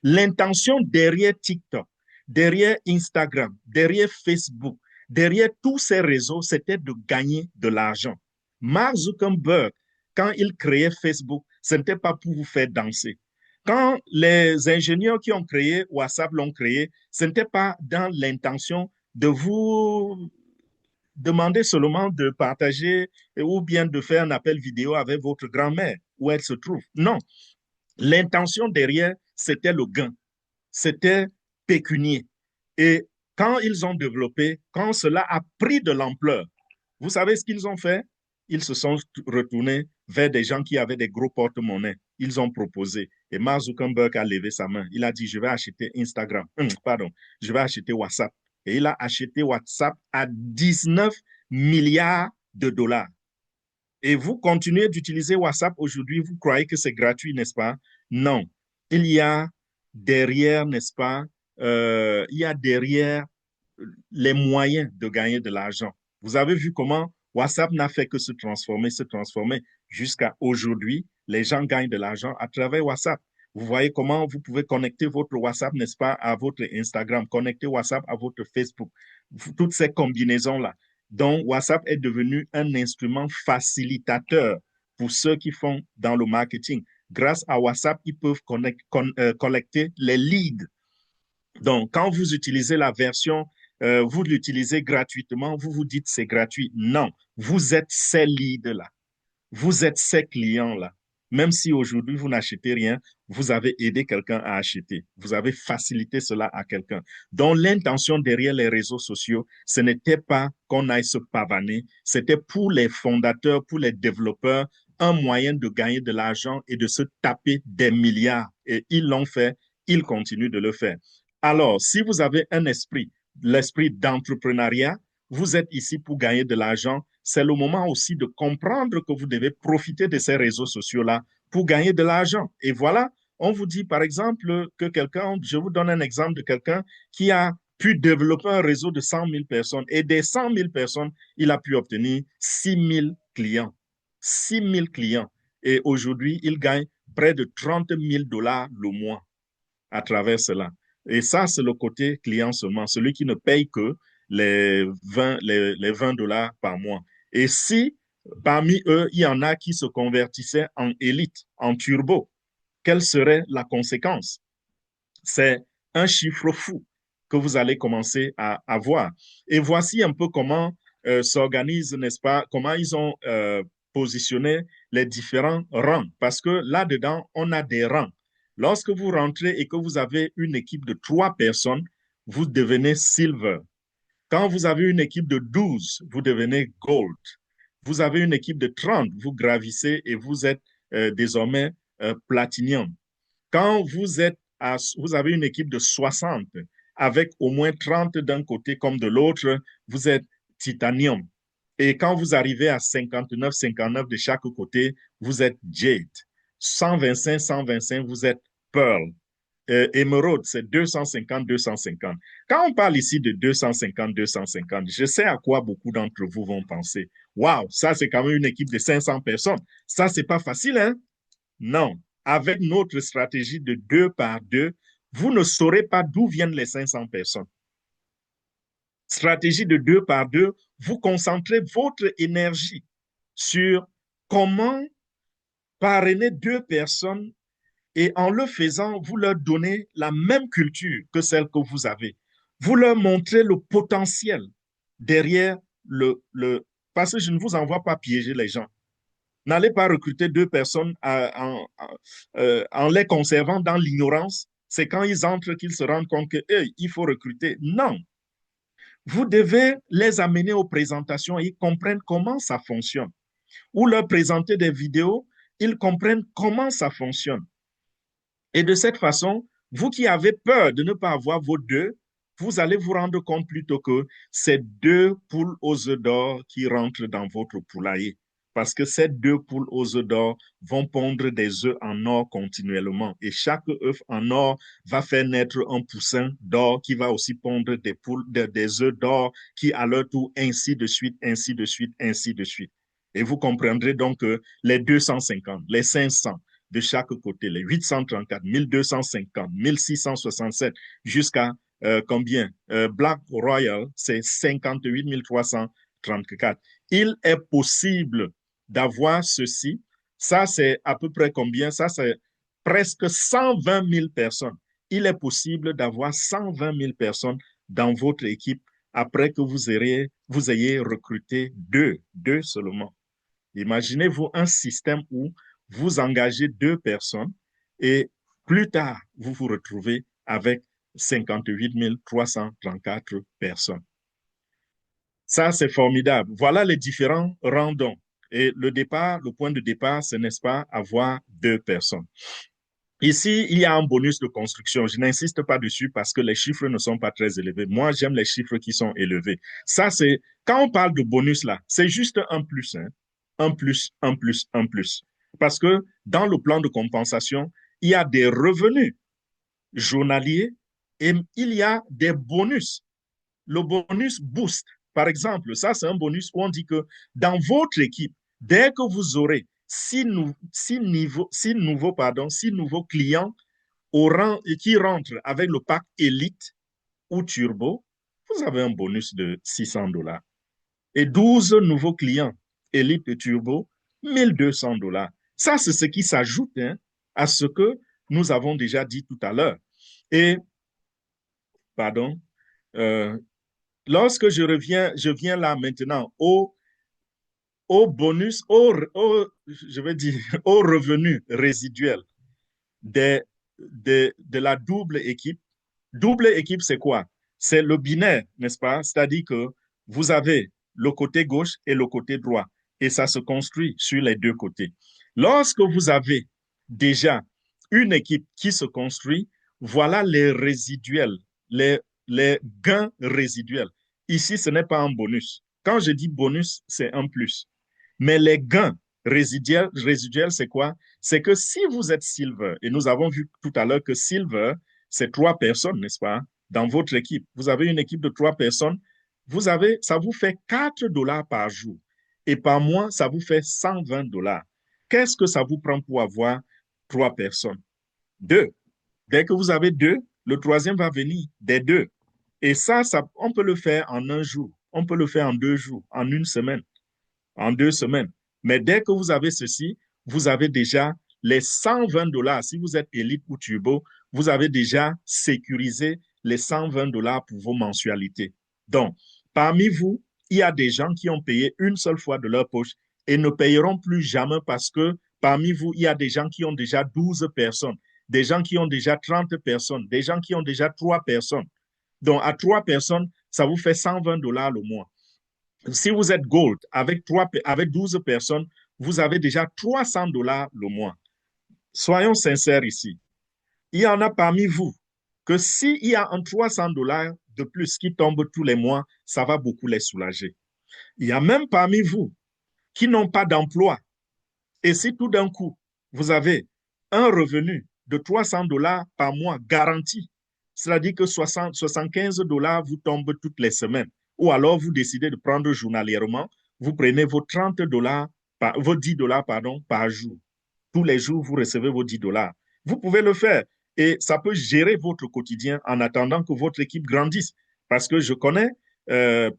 L'intention derrière TikTok, derrière Instagram, derrière Facebook, derrière tous ces réseaux, c'était de gagner de l'argent. Mark Zuckerberg, quand il créait Facebook, ce n'était pas pour vous faire danser. Quand les ingénieurs qui ont créé WhatsApp l'ont créé, ce n'était pas dans l'intention de vous demander seulement de partager ou bien de faire un appel vidéo avec votre grand-mère, où elle se trouve. Non, l'intention derrière, c'était le gain, c'était pécunier. Et quand ils ont développé, quand cela a pris de l'ampleur, vous savez ce qu'ils ont fait? Ils se sont retournés vers des gens qui avaient des gros porte-monnaies. Ils ont proposé. Et Mark Zuckerberg a levé sa main. Il a dit, je vais acheter Instagram. Pardon, je vais acheter WhatsApp. Et il a acheté WhatsApp à 19 milliards de dollars. Et vous continuez d'utiliser WhatsApp aujourd'hui, vous croyez que c'est gratuit, n'est-ce pas? Non. Il y a derrière, n'est-ce pas? Il y a derrière les moyens de gagner de l'argent. Vous avez vu comment WhatsApp n'a fait que se transformer. Jusqu'à aujourd'hui, les gens gagnent de l'argent à travers WhatsApp. Vous voyez comment vous pouvez connecter votre WhatsApp, n'est-ce pas, à votre Instagram, connecter WhatsApp à votre Facebook. Toutes ces combinaisons-là. Donc, WhatsApp est devenu un instrument facilitateur pour ceux qui font dans le marketing. Grâce à WhatsApp, ils peuvent collecter les leads. Donc, quand vous utilisez la version, vous l'utilisez gratuitement, vous vous dites c'est gratuit. Non, vous êtes ces leads-là. Vous êtes ces clients-là. Même si aujourd'hui vous n'achetez rien, vous avez aidé quelqu'un à acheter. Vous avez facilité cela à quelqu'un. Donc l'intention derrière les réseaux sociaux, ce n'était pas qu'on aille se pavaner, c'était pour les fondateurs, pour les développeurs, un moyen de gagner de l'argent et de se taper des milliards. Et ils l'ont fait, ils continuent de le faire. Alors, si vous avez un esprit, l'esprit d'entrepreneuriat, vous êtes ici pour gagner de l'argent, c'est le moment aussi de comprendre que vous devez profiter de ces réseaux sociaux-là pour gagner de l'argent. Et voilà, on vous dit par exemple que quelqu'un, je vous donne un exemple de quelqu'un qui a pu développer un réseau de 100 000 personnes et des 100 000 personnes, il a pu obtenir 6 000 clients. 6 000 clients. Et aujourd'hui, il gagne près de 30 000 $ le mois à travers cela. Et ça, c'est le côté client seulement, celui qui ne paye que les 20 $ par mois. Et si parmi eux, il y en a qui se convertissaient en élite, en turbo, quelle serait la conséquence? C'est un chiffre fou que vous allez commencer à avoir. Et voici un peu comment s'organise, n'est-ce pas, comment ils ont positionné les différents rangs. Parce que là-dedans, on a des rangs. Lorsque vous rentrez et que vous avez une équipe de 3 personnes, vous devenez silver. Quand vous avez une équipe de 12, vous devenez gold. Vous avez une équipe de 30, vous gravissez et vous êtes désormais platinum. Quand vous avez une équipe de 60 avec au moins 30 d'un côté comme de l'autre, vous êtes titanium. Et quand vous arrivez à 59, 59 de chaque côté, vous êtes jade. 125, 125, vous êtes pearl. émeraude, c'est 250, 250. Quand on parle ici de 250, 250, je sais à quoi beaucoup d'entre vous vont penser. Waouh, ça c'est quand même une équipe de 500 personnes. Ça, c'est pas facile, hein? Non. Avec notre stratégie de 2 par 2, vous ne saurez pas d'où viennent les 500 personnes. Stratégie de 2 par 2, vous concentrez votre énergie sur comment parrainer 2 personnes et en le faisant, vous leur donnez la même culture que celle que vous avez. Vous leur montrez le potentiel derrière parce que je ne vous envoie pas piéger les gens. N'allez pas recruter 2 personnes en les conservant dans l'ignorance. C'est quand ils entrent qu'ils se rendent compte qu'il faut recruter. Non. Vous devez les amener aux présentations et ils comprennent comment ça fonctionne. Ou leur présenter des vidéos, ils comprennent comment ça fonctionne. Et de cette façon, vous qui avez peur de ne pas avoir vos deux, vous allez vous rendre compte plutôt que c'est 2 poules aux œufs d'or qui rentrent dans votre poulailler. Parce que ces 2 poules aux œufs d'or vont pondre des œufs en or continuellement. Et chaque œuf en or va faire naître un poussin d'or qui va aussi pondre des œufs d'or qui, à leur tour, ainsi de suite, ainsi de suite, ainsi de suite. Et vous comprendrez donc que les 250, les 500, de chaque côté, les 834, 1250, 1667, jusqu'à combien Black Royal, c'est 58 334. Il est possible d'avoir ceci. Ça, c'est à peu près combien? Ça, c'est presque 120 000 personnes. Il est possible d'avoir 120 000 personnes dans votre équipe après que vous ayez recruté deux seulement. Imaginez-vous un système où vous engagez 2 personnes et plus tard, vous vous retrouvez avec 58 334 personnes. Ça, c'est formidable. Voilà les différents randons. Et le point de départ, ce n'est pas avoir 2 personnes. Ici, il y a un bonus de construction. Je n'insiste pas dessus parce que les chiffres ne sont pas très élevés. Moi, j'aime les chiffres qui sont élevés. Ça, c'est, quand on parle de bonus là, c'est juste un plus, hein. Un plus, un plus, un plus. Parce que dans le plan de compensation, il y a des revenus journaliers et il y a des bonus. Le bonus boost, par exemple, ça, c'est un bonus où on dit que dans votre équipe, dès que vous aurez six nouveaux clients qui rentrent avec le pack Elite ou Turbo, vous avez un bonus de $600. Et 12 nouveaux clients Elite et Turbo, $1 200. Ça, c'est ce qui s'ajoute à ce que nous avons déjà dit tout à l'heure. Et, pardon, lorsque je viens là maintenant au bonus, je vais dire, au revenu résiduel de la double équipe. Double équipe, c'est quoi? C'est le binaire, n'est-ce pas? C'est-à-dire que vous avez le côté gauche et le côté droit, et ça se construit sur les deux côtés. Lorsque vous avez déjà une équipe qui se construit, voilà les résiduels, les gains résiduels. Ici, ce n'est pas un bonus. Quand je dis bonus, c'est un plus. Mais les gains résiduels, c'est quoi? C'est que si vous êtes Silver, et nous avons vu tout à l'heure que Silver, c'est 3 personnes, n'est-ce pas? Dans votre équipe, vous avez une équipe de 3 personnes, ça vous fait $4 par jour. Et par mois, ça vous fait $120. Qu'est-ce que ça vous prend pour avoir 3 personnes? 2. Dès que vous avez 2, le troisième va venir des 2. Et ça, on peut le faire en un jour, on peut le faire en 2 jours, en une semaine, en 2 semaines. Mais dès que vous avez ceci, vous avez déjà les $120. Si vous êtes élite ou turbo, vous avez déjà sécurisé les $120 pour vos mensualités. Donc, parmi vous, il y a des gens qui ont payé une seule fois de leur poche et ne payeront plus jamais parce que parmi vous, il y a des gens qui ont déjà 12 personnes, des gens qui ont déjà 30 personnes, des gens qui ont déjà 3 personnes. Donc, à 3 personnes, ça vous fait $120 le mois. Si vous êtes Gold avec 12 personnes, vous avez déjà $300 le mois. Soyons sincères ici. Il y en a parmi vous que s'il y a un $300 de plus qui tombe tous les mois, ça va beaucoup les soulager. Il y a même parmi vous qui n'ont pas d'emploi. Et si tout d'un coup, vous avez un revenu de $300 par mois garanti. C'est-à-dire que 75 $ vous tombent toutes les semaines. Ou alors vous décidez de prendre journalièrement, vous prenez vos $30, vos $10 pardon, par jour. Tous les jours, vous recevez vos $10. Vous pouvez le faire et ça peut gérer votre quotidien en attendant que votre équipe grandisse. Parce que je connais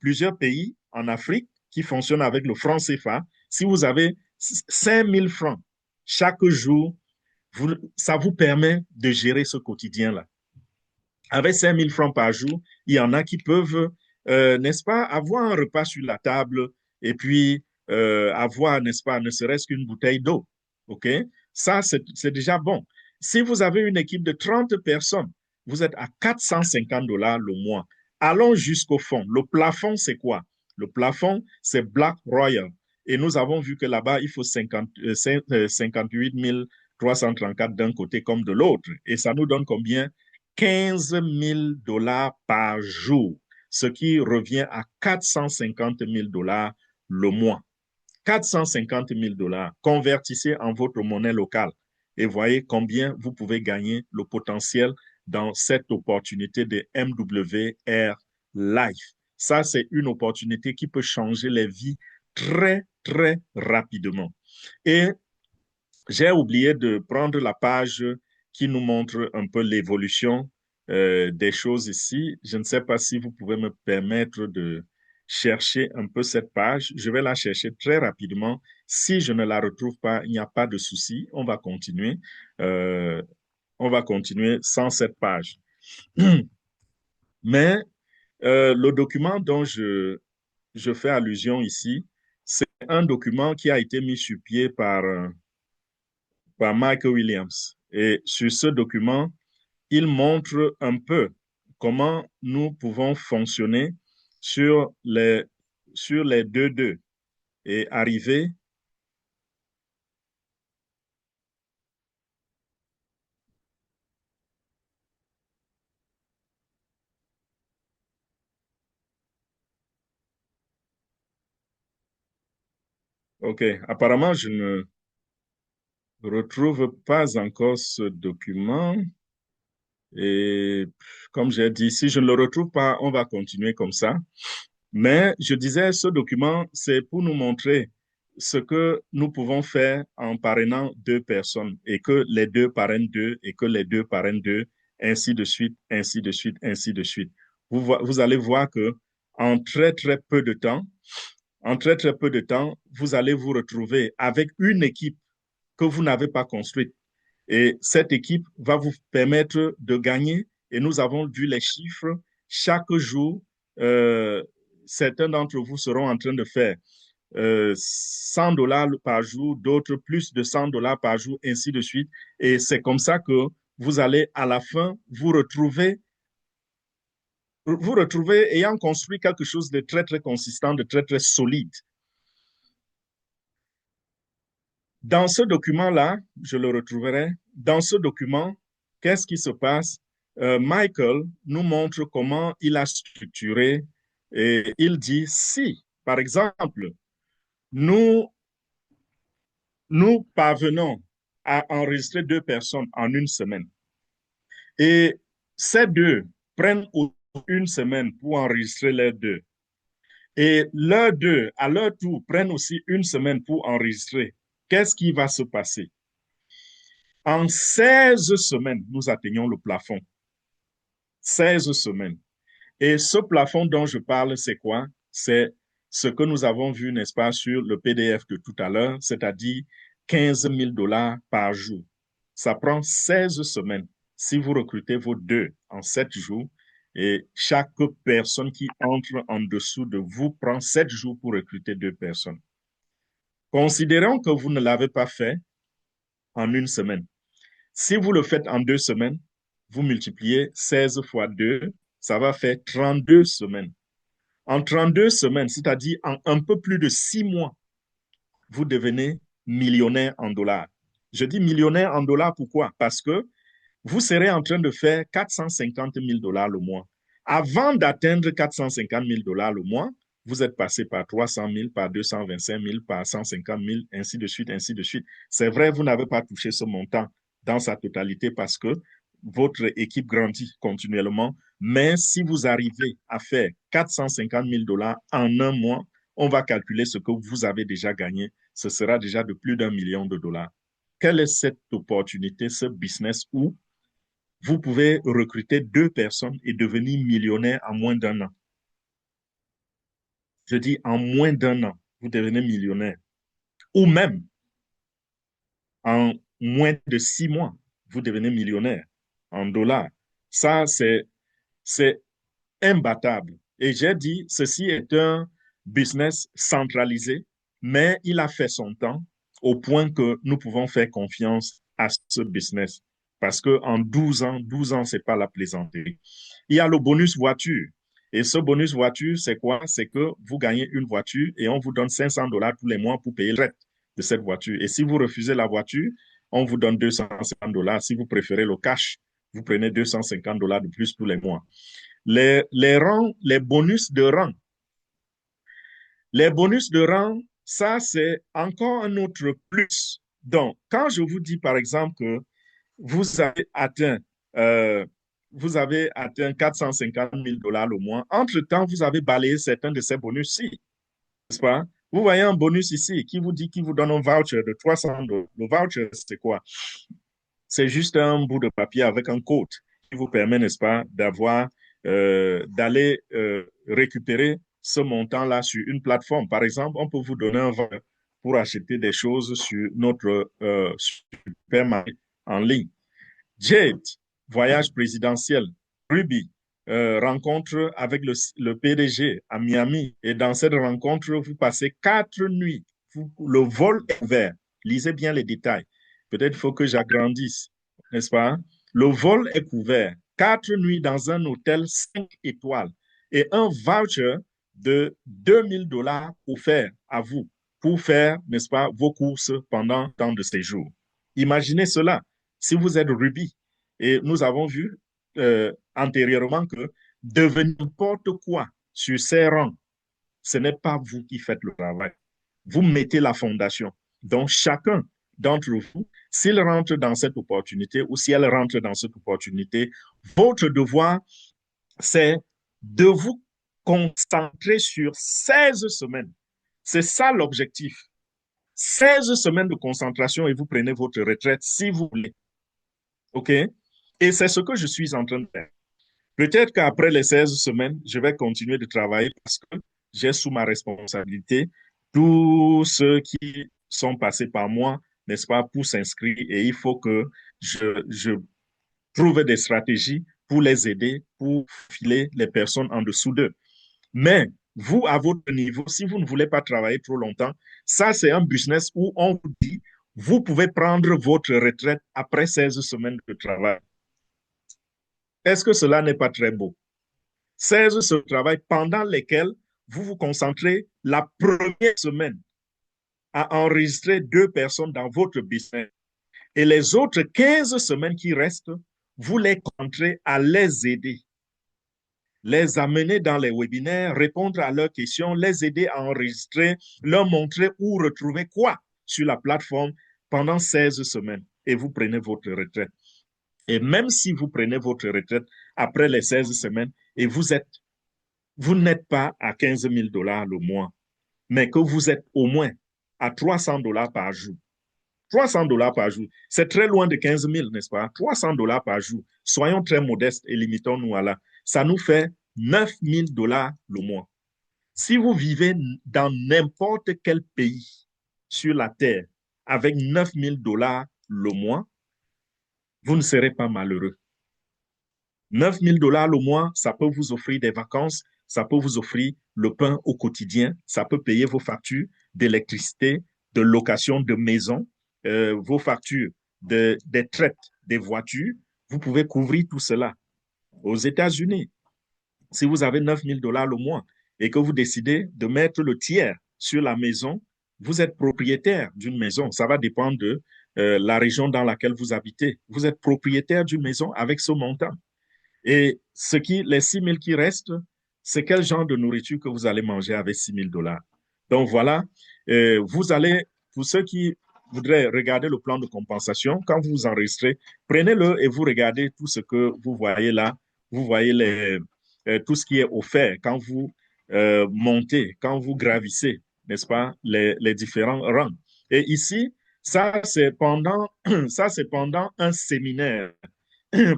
plusieurs pays en Afrique qui fonctionnent avec le franc CFA. Si vous avez 5 000 francs chaque jour, ça vous permet de gérer ce quotidien-là. Avec 5 000 francs par jour, il y en a qui peuvent, n'est-ce pas, avoir un repas sur la table et puis avoir, n'est-ce pas, ne serait-ce qu'une bouteille d'eau. OK? Ça, c'est déjà bon. Si vous avez une équipe de 30 personnes, vous êtes à $450 le mois. Allons jusqu'au fond. Le plafond, c'est quoi? Le plafond, c'est Black Royal. Et nous avons vu que là-bas, il faut 58 334 d'un côté comme de l'autre. Et ça nous donne combien? $15 000 par jour, ce qui revient à $450 000 le mois. $450 000. Convertissez en votre monnaie locale et voyez combien vous pouvez gagner le potentiel dans cette opportunité de MWR Life. Ça, c'est une opportunité qui peut changer les vies très, très rapidement. Et j'ai oublié de prendre la page qui nous montre un peu l'évolution des choses ici. Je ne sais pas si vous pouvez me permettre de chercher un peu cette page. Je vais la chercher très rapidement. Si je ne la retrouve pas, il n'y a pas de souci. On va continuer. On va continuer sans cette page. Mais le document dont je fais allusion ici, c'est un document qui a été mis sur pied par Michael Williams. Et sur ce document, il montre un peu comment nous pouvons fonctionner sur les 2-2 et arriver OK. Apparemment, je ne retrouve pas encore ce document. Et comme j'ai dit, si je ne le retrouve pas, on va continuer comme ça. Mais je disais, ce document, c'est pour nous montrer ce que nous pouvons faire en parrainant 2 personnes et que les 2 parrainent 2 et que les 2 parrainent 2, ainsi de suite, ainsi de suite, ainsi de suite. Vous allez voir que en très, très peu de temps, vous allez vous retrouver avec une équipe que vous n'avez pas construite. Et cette équipe va vous permettre de gagner. Et nous avons vu les chiffres. Chaque jour, certains d'entre vous seront en train de faire $100 par jour, d'autres plus de $100 par jour, ainsi de suite. Et c'est comme ça que vous allez à la fin vous retrouver ayant construit quelque chose de très, très consistant, de très, très solide. Dans ce document-là, je le retrouverai. Dans ce document, qu'est-ce qui se passe? Michael nous montre comment il a structuré et il dit si, par exemple, nous parvenons à enregistrer 2 personnes en une semaine et ces 2 prennent une semaine pour enregistrer les 2 et leurs 2, à leur tour, prennent aussi une semaine pour enregistrer. Qu'est-ce qui va se passer? En 16 semaines, nous atteignons le plafond. 16 semaines. Et ce plafond dont je parle, c'est quoi? C'est ce que nous avons vu, n'est-ce pas, sur le PDF de tout à l'heure, c'est-à-dire $15 000 par jour. Ça prend 16 semaines. Si vous recrutez vos 2 en 7 jours, et chaque personne qui entre en dessous de vous prend 7 jours pour recruter 2 personnes. Considérons que vous ne l'avez pas fait en une semaine. Si vous le faites en 2 semaines, vous multipliez 16 fois 2, ça va faire 32 semaines. En 32 semaines, c'est-à-dire en un peu plus de 6 mois, vous devenez millionnaire en dollars. Je dis millionnaire en dollars, pourquoi? Parce que vous serez en train de faire $450 000 le mois. Avant d'atteindre $450 000 le mois, vous êtes passé par 300 000, par 225 000, par 150 000, ainsi de suite, ainsi de suite. C'est vrai, vous n'avez pas touché ce montant dans sa totalité parce que votre équipe grandit continuellement. Mais si vous arrivez à faire 450 000 dollars en un mois, on va calculer ce que vous avez déjà gagné. Ce sera déjà de plus d'1 million de dollars. Quelle est cette opportunité, ce business où vous pouvez recruter 2 personnes et devenir millionnaire en moins d'un an? Je dis en moins d'un an, vous devenez millionnaire. Ou même en moins de 6 mois, vous devenez millionnaire en dollars. Ça, c'est imbattable. Et j'ai dit, ceci est un business centralisé, mais il a fait son temps au point que nous pouvons faire confiance à ce business. Parce qu'en 12 ans, ce n'est pas la plaisanterie. Il y a le bonus voiture. Et ce bonus voiture, c'est quoi? C'est que vous gagnez une voiture et on vous donne 500 dollars tous les mois pour payer le reste de cette voiture. Et si vous refusez la voiture, on vous donne 250 dollars. Si vous préférez le cash, vous prenez 250 dollars de plus tous les mois. Les rangs, les bonus de rang. Les bonus de rang, ça, c'est encore un autre plus. Donc, quand je vous dis, par exemple, que vous avez atteint, euh, vous avez atteint 450 000 dollars le mois, entre-temps, vous avez balayé certains de ces bonus-ci, n'est-ce pas? Vous voyez un bonus ici qui vous dit, qui vous donne un voucher de 300 dollars. Le voucher, c'est quoi? C'est juste un bout de papier avec un code qui vous permet, n'est-ce pas, d'aller récupérer ce montant-là sur une plateforme. Par exemple, on peut vous donner un voucher pour acheter des choses sur notre supermarché en ligne. Jade, voyage présidentiel. Ruby, rencontre avec le PDG à Miami. Et dans cette rencontre, vous passez 4 nuits. Le vol est ouvert. Lisez bien les détails. Peut-être faut que j'agrandisse, n'est-ce pas? Le vol est couvert. 4 nuits dans un hôtel 5 étoiles et un voucher de 2000 dollars offert à vous pour faire, n'est-ce pas, vos courses pendant tant de séjours. Imaginez cela. Si vous êtes Ruby, et nous avons vu antérieurement que devenir n'importe quoi sur ces rangs, ce n'est pas vous qui faites le travail. Vous mettez la fondation. Donc, chacun d'entre vous, s'il rentre dans cette opportunité ou si elle rentre dans cette opportunité, votre devoir, c'est de vous concentrer sur 16 semaines. C'est ça l'objectif. 16 semaines de concentration et vous prenez votre retraite si vous voulez. OK? Et c'est ce que je suis en train de faire. Peut-être qu'après les 16 semaines, je vais continuer de travailler parce que j'ai sous ma responsabilité tous ceux qui sont passés par moi, n'est-ce pas, pour s'inscrire. Et il faut que je trouve des stratégies pour les aider, pour filer les personnes en dessous d'eux. Mais vous, à votre niveau, si vous ne voulez pas travailler trop longtemps, ça, c'est un business où on vous dit, vous pouvez prendre votre retraite après 16 semaines de travail. Est-ce que cela n'est pas très beau? 16 semaines de travail pendant lesquelles vous vous concentrez la première semaine à enregistrer 2 personnes dans votre business. Et les autres 15 semaines qui restent, vous les concentrez à les aider, les amener dans les webinaires, répondre à leurs questions, les aider à enregistrer, leur montrer où retrouver quoi sur la plateforme pendant 16 semaines. Et vous prenez votre retraite. Et même si vous prenez votre retraite après les 16 semaines et vous n'êtes pas à 15 000 dollars le mois, mais que vous êtes au moins à 300 dollars par jour. 300 dollars par jour, c'est très loin de 15 000, n'est-ce pas? 300 dollars par jour. Soyons très modestes et limitons-nous à là. Ça nous fait 9 000 dollars le mois. Si vous vivez dans n'importe quel pays sur la terre avec 9 000 dollars le mois, vous ne serez pas malheureux. 9 000 dollars le mois, ça peut vous offrir des vacances, ça peut vous offrir le pain au quotidien, ça peut payer vos factures d'électricité, de location de maison, vos factures des traites des voitures. Vous pouvez couvrir tout cela. Aux États-Unis, si vous avez 9 000 dollars le mois et que vous décidez de mettre le tiers sur la maison, vous êtes propriétaire d'une maison. Ça va dépendre de la région dans laquelle vous habitez. Vous êtes propriétaire d'une maison avec ce montant. Et les 6 000 qui restent, c'est quel genre de nourriture que vous allez manger avec 6 000 dollars. Donc voilà, vous allez, pour ceux qui voudrait regarder le plan de compensation, quand vous vous enregistrez, prenez-le et vous regardez tout ce que vous voyez là. Vous voyez tout ce qui est offert quand vous montez, quand vous gravissez, n'est-ce pas, les différents rangs. Et ici, ça, c'est pendant un séminaire,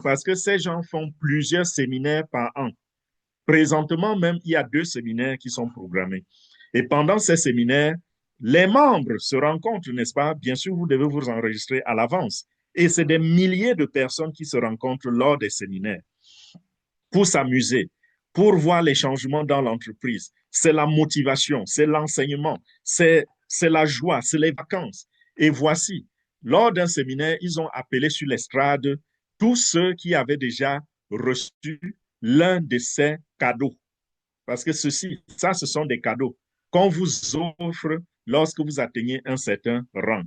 parce que ces gens font plusieurs séminaires par an. Présentement même, il y a 2 séminaires qui sont programmés. Et pendant ces séminaires, les membres se rencontrent, n'est-ce pas? Bien sûr, vous devez vous enregistrer à l'avance. Et c'est des milliers de personnes qui se rencontrent lors des séminaires pour s'amuser, pour voir les changements dans l'entreprise. C'est la motivation, c'est l'enseignement, c'est la joie, c'est les vacances. Et voici, lors d'un séminaire, ils ont appelé sur l'estrade tous ceux qui avaient déjà reçu l'un de ces cadeaux. Parce que ce sont des cadeaux qu'on vous offre lorsque vous atteignez un certain rang.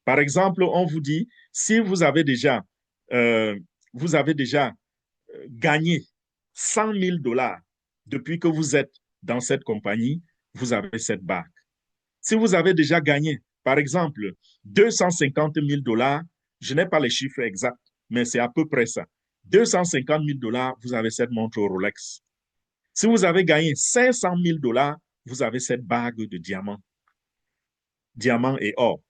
Par exemple, on vous dit, si euh, vous avez déjà gagné 100 000 dollars depuis que vous êtes dans cette compagnie, vous avez cette bague. Si vous avez déjà gagné, par exemple, 250 000 dollars, je n'ai pas les chiffres exacts, mais c'est à peu près ça. 250 000 dollars, vous avez cette montre Rolex. Si vous avez gagné 500 000 dollars, vous avez cette bague de diamant et or.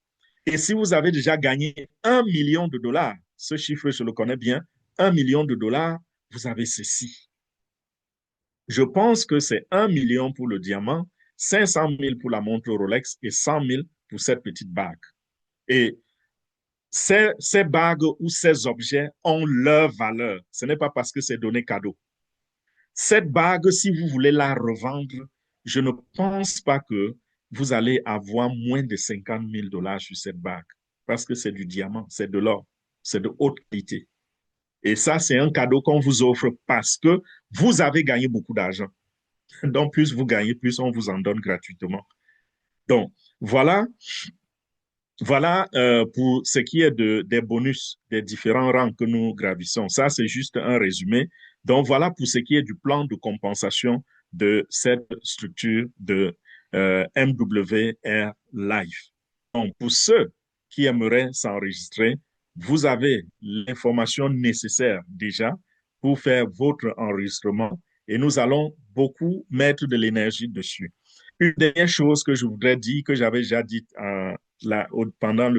Et si vous avez déjà gagné 1 million de dollars, ce chiffre, je le connais bien, 1 million de dollars, vous avez ceci. Je pense que c'est 1 million pour le diamant, 500 000 pour la montre Rolex et 100 000 pour cette petite bague. Et ces bagues ou ces objets ont leur valeur. Ce n'est pas parce que c'est donné cadeau. Cette bague, si vous voulez la revendre, je ne pense pas que vous allez avoir moins de 50 000 dollars sur cette bague. Parce que c'est du diamant, c'est de l'or, c'est de haute qualité. Et ça, c'est un cadeau qu'on vous offre parce que vous avez gagné beaucoup d'argent. Donc, plus vous gagnez, plus on vous en donne gratuitement. Donc, voilà pour ce qui est des bonus, des différents rangs que nous gravissons. Ça, c'est juste un résumé. Donc, voilà pour ce qui est du plan de compensation de cette structure de MWR Life. Donc, pour ceux qui aimeraient s'enregistrer, vous avez l'information nécessaire déjà pour faire votre enregistrement et nous allons beaucoup mettre de l'énergie dessus. Une dernière chose que je voudrais dire, que j'avais déjà dit pendant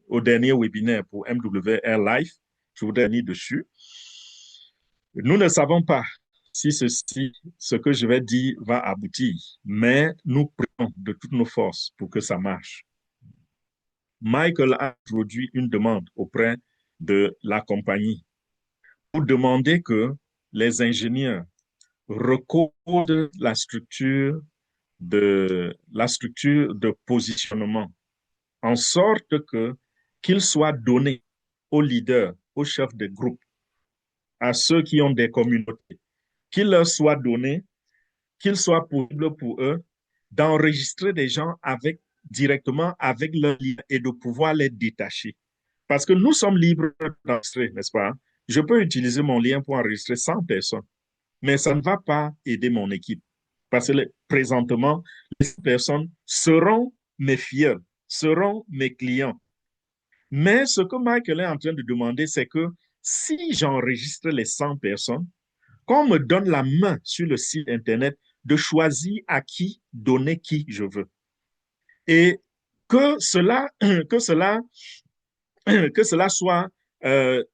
au dernier webinaire pour MWR Life, je voudrais dire dessus. Nous ne savons pas si ce que je vais dire va aboutir, mais nous prions de toutes nos forces pour que ça marche. Michael a introduit une demande auprès de la compagnie pour demander que les ingénieurs recodent la structure de positionnement en sorte qu'il soit donné aux leaders, aux chefs de groupe, à ceux qui ont des communautés, qu'il leur soit donné, qu'il soit possible pour eux d'enregistrer des gens directement avec leur leader et de pouvoir les détacher. Parce que nous sommes libres d'enregistrer, n'est-ce pas? Je peux utiliser mon lien pour enregistrer 100 personnes, mais ça ne va pas aider mon équipe. Parce que présentement, les personnes seront mes filleuls, seront mes clients. Mais ce que Michael est en train de demander, c'est que si j'enregistre les 100 personnes, qu'on me donne la main sur le site Internet de choisir à qui donner qui je veux. Et que cela, que cela, que cela soit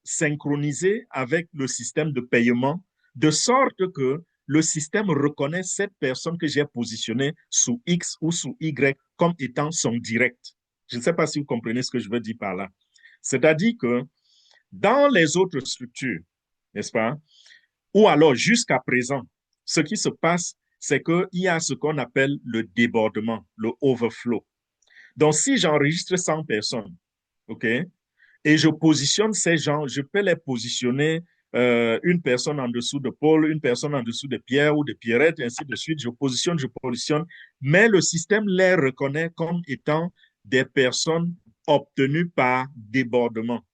synchronisé avec le système de paiement, de sorte que le système reconnaît cette personne que j'ai positionnée sous X ou sous Y comme étant son direct. Je ne sais pas si vous comprenez ce que je veux dire par là. C'est-à-dire que dans les autres structures, n'est-ce pas, ou alors jusqu'à présent, ce qui se passe, c'est qu'il y a ce qu'on appelle le débordement, le overflow. Donc, si j'enregistre 100 personnes, OK, et je positionne ces gens, je peux les positionner une personne en dessous de Paul, une personne en dessous de Pierre ou de Pierrette, ainsi de suite. Je positionne, mais le système les reconnaît comme étant des personnes obtenues par débordement.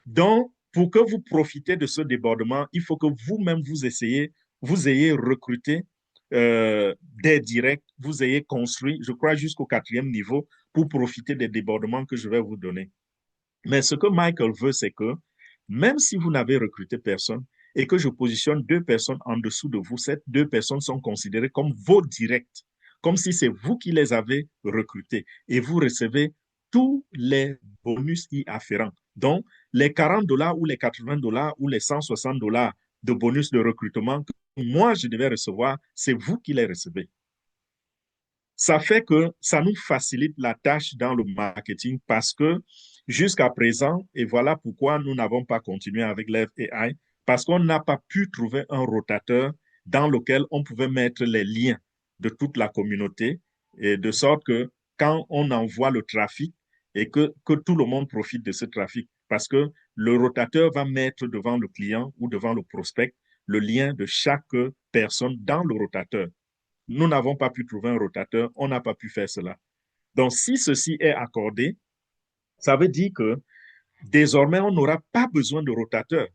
Donc, pour que vous profitez de ce débordement, il faut que vous-même vous ayez recruté des directs, vous ayez construit, je crois, jusqu'au 4e niveau pour profiter des débordements que je vais vous donner. Mais ce que Michael veut, c'est que même si vous n'avez recruté personne et que je positionne 2 personnes en dessous de vous, ces 2 personnes sont considérées comme vos directs, comme si c'est vous qui les avez recrutés et vous recevez tous les bonus y afférents. Donc, les $40 ou les $80 ou les $160 de bonus de recrutement que moi je devais recevoir, c'est vous qui les recevez. Ça fait que ça nous facilite la tâche dans le marketing parce que jusqu'à présent, et voilà pourquoi nous n'avons pas continué avec l'FAI, parce qu'on n'a pas pu trouver un rotateur dans lequel on pouvait mettre les liens de toute la communauté, et de sorte que quand on envoie le trafic et que tout le monde profite de ce trafic, parce que le rotateur va mettre devant le client ou devant le prospect le lien de chaque personne dans le rotateur. Nous n'avons pas pu trouver un rotateur, on n'a pas pu faire cela. Donc, si ceci est accordé, ça veut dire que désormais, on n'aura pas besoin de rotateur.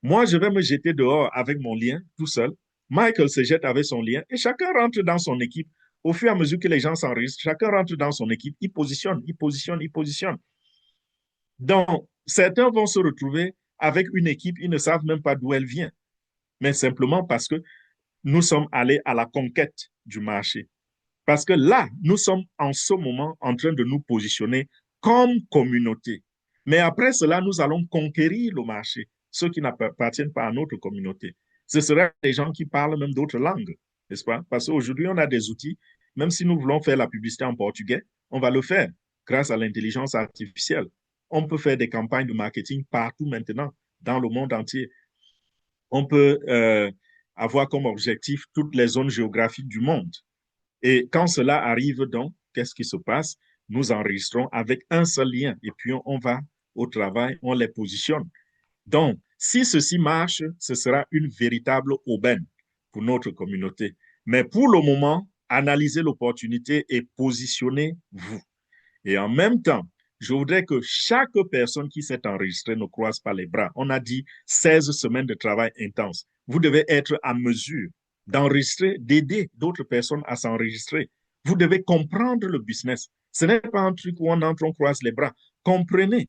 Moi, je vais me jeter dehors avec mon lien tout seul. Michael se jette avec son lien et chacun rentre dans son équipe. Au fur et à mesure que les gens s'enregistrent, chacun rentre dans son équipe, il positionne, il positionne, il positionne. Donc, certains vont se retrouver avec une équipe, ils ne savent même pas d'où elle vient, mais simplement parce que nous sommes allés à la conquête du marché. Parce que là, nous sommes en ce moment en train de nous positionner comme communauté. Mais après cela, nous allons conquérir le marché, ceux qui n'appartiennent pas à notre communauté. Ce seraient des gens qui parlent même d'autres langues, n'est-ce pas? Parce qu'aujourd'hui, on a des outils, même si nous voulons faire la publicité en portugais, on va le faire grâce à l'intelligence artificielle. On peut faire des campagnes de marketing partout maintenant, dans le monde entier. On peut avoir comme objectif toutes les zones géographiques du monde. Et quand cela arrive, donc, qu'est-ce qui se passe? Nous enregistrons avec un seul lien et puis on va au travail, on les positionne. Donc, si ceci marche, ce sera une véritable aubaine pour notre communauté. Mais pour le moment, analysez l'opportunité et positionnez-vous. Et en même temps, je voudrais que chaque personne qui s'est enregistrée ne croise pas les bras. On a dit 16 semaines de travail intense. Vous devez être à mesure d'enregistrer, d'aider d'autres personnes à s'enregistrer. Vous devez comprendre le business. Ce n'est pas un truc où on entre, on croise les bras. Comprenez.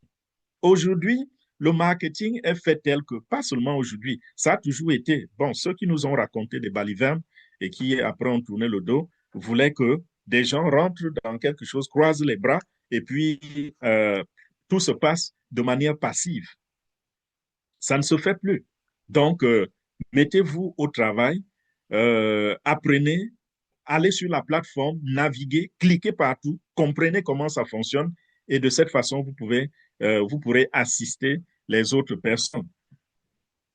Aujourd'hui, le marketing est fait tel que, pas seulement aujourd'hui, ça a toujours été, bon, ceux qui nous ont raconté des balivernes et qui après ont tourné le dos, voulaient que des gens rentrent dans quelque chose, croisent les bras et puis tout se passe de manière passive. Ça ne se fait plus. Donc, mettez-vous au travail, apprenez, allez sur la plateforme, naviguez, cliquez partout, comprenez comment ça fonctionne et de cette façon, vous pourrez assister les autres personnes.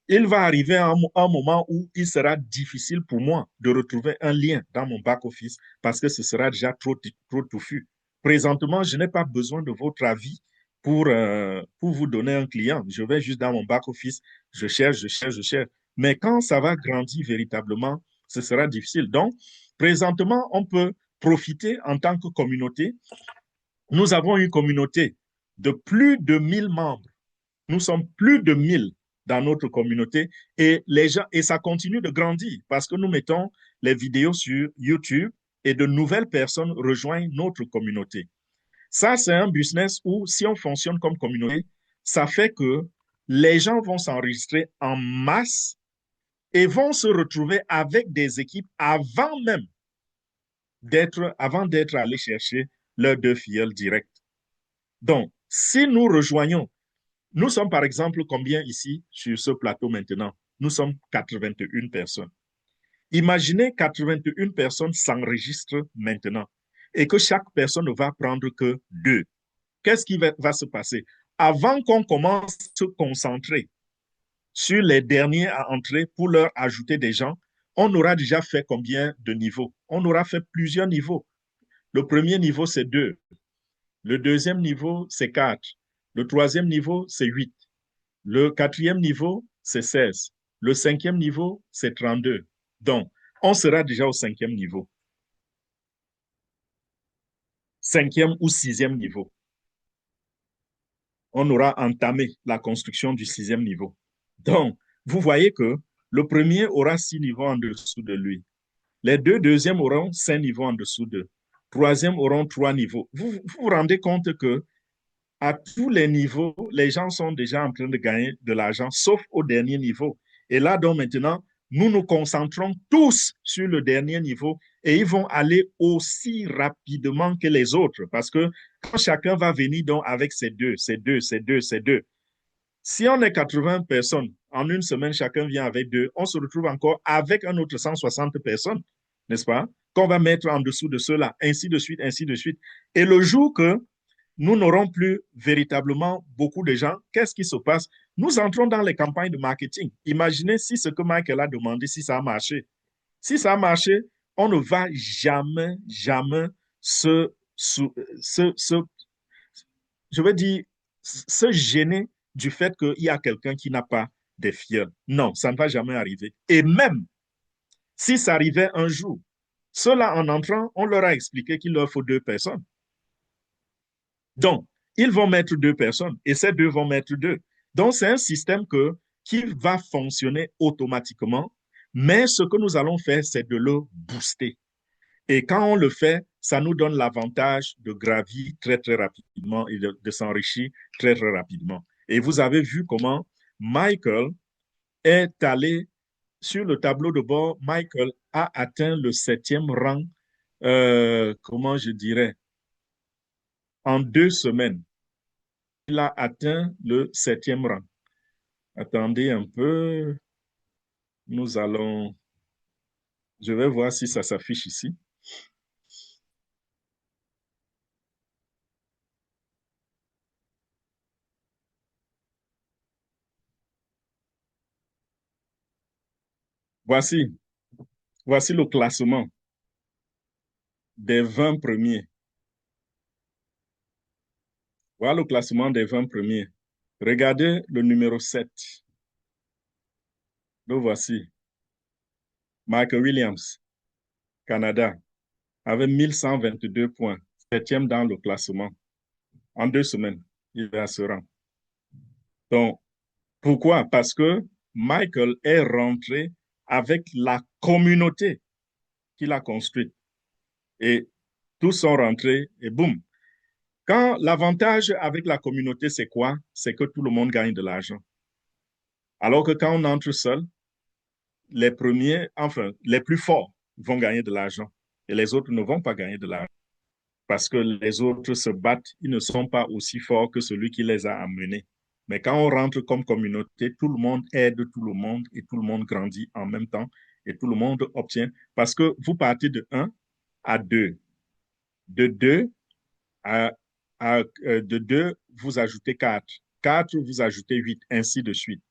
Il va arriver un moment où il sera difficile pour moi de retrouver un lien dans mon back-office parce que ce sera déjà trop touffu. Présentement, je n'ai pas besoin de votre avis pour vous donner un client. Je vais juste dans mon back-office, je cherche, je cherche, je cherche. Mais quand ça va grandir véritablement, ce sera difficile. Donc, présentement, on peut profiter en tant que communauté. Nous avons une communauté de plus de 1000 membres. Nous sommes plus de 1000 dans notre communauté et les gens, et ça continue de grandir parce que nous mettons les vidéos sur YouTube et de nouvelles personnes rejoignent notre communauté. Ça, c'est un business où si on fonctionne comme communauté, ça fait que les gens vont s'enregistrer en masse et vont se retrouver avec des équipes avant d'être allés chercher leurs 2 filleuls directs. Donc, si nous rejoignons, nous sommes par exemple combien ici sur ce plateau maintenant? Nous sommes 81 personnes. Imaginez 81 personnes s'enregistrent maintenant et que chaque personne ne va prendre que 2. Qu'est-ce qui va se passer? Avant qu'on commence à se concentrer sur les derniers à entrer pour leur ajouter des gens, on aura déjà fait combien de niveaux? On aura fait plusieurs niveaux. Le premier niveau, c'est 2. Le deuxième niveau, c'est 4. Le troisième niveau, c'est 8. Le quatrième niveau, c'est 16. Le cinquième niveau, c'est 32. Donc, on sera déjà au cinquième niveau. Cinquième ou sixième niveau. On aura entamé la construction du sixième niveau. Donc, vous voyez que le premier aura 6 niveaux en dessous de lui. Les deux deuxièmes auront 5 niveaux en dessous d'eux. Troisième auront 3 niveaux. Vous rendez compte que à tous les niveaux, les gens sont déjà en train de gagner de l'argent, sauf au dernier niveau. Et là, donc maintenant, nous nous concentrons tous sur le dernier niveau et ils vont aller aussi rapidement que les autres parce que quand chacun va venir donc avec ses deux, si on est 80 personnes, en une semaine, chacun vient avec deux, on se retrouve encore avec un autre 160 personnes, n'est-ce pas? Qu'on va mettre en dessous de cela, ainsi de suite, ainsi de suite. Et le jour que nous n'aurons plus véritablement beaucoup de gens, qu'est-ce qui se passe? Nous entrons dans les campagnes de marketing. Imaginez si ce que Michael a demandé, si ça a marché. Si ça a marché, on ne va jamais, jamais se, se, se je veux dire, se gêner du fait qu'il y a quelqu'un qui n'a pas des filles. Non, ça ne va jamais arriver. Et même si ça arrivait un jour, ceux-là, en entrant, on leur a expliqué qu'il leur faut deux personnes. Donc, ils vont mettre deux personnes et ces deux vont mettre deux. Donc, c'est un système qui va fonctionner automatiquement, mais ce que nous allons faire, c'est de le booster. Et quand on le fait, ça nous donne l'avantage de gravir très, très rapidement et de s'enrichir très, très rapidement. Et vous avez vu comment Michael est allé sur le tableau de bord. Michael a atteint le 7e rang, comment je dirais, en 2 semaines. Il a atteint le 7e rang. Attendez un peu, nous allons, je vais voir si ça s'affiche ici. Voici, voici le classement des 20 premiers. Voilà le classement des 20 premiers. Regardez le numéro 7. Le voici. Mark Williams, Canada, avec 1122 points. 7e dans le classement. En 2 semaines, il est à ce rang. Donc, pourquoi? Parce que Michael est rentré avec la communauté qu'il a construite. Et tous sont rentrés et boum. Quand l'avantage avec la communauté, c'est quoi? C'est que tout le monde gagne de l'argent. Alors que quand on entre seul, les premiers, enfin, les plus forts vont gagner de l'argent et les autres ne vont pas gagner de l'argent parce que les autres se battent, ils ne sont pas aussi forts que celui qui les a amenés. Mais quand on rentre comme communauté, tout le monde aide tout le monde et tout le monde grandit en même temps et tout le monde obtient parce que vous partez de 1 à 2, de 2 de 2, vous ajoutez 4, 4, vous ajoutez 8, ainsi de suite.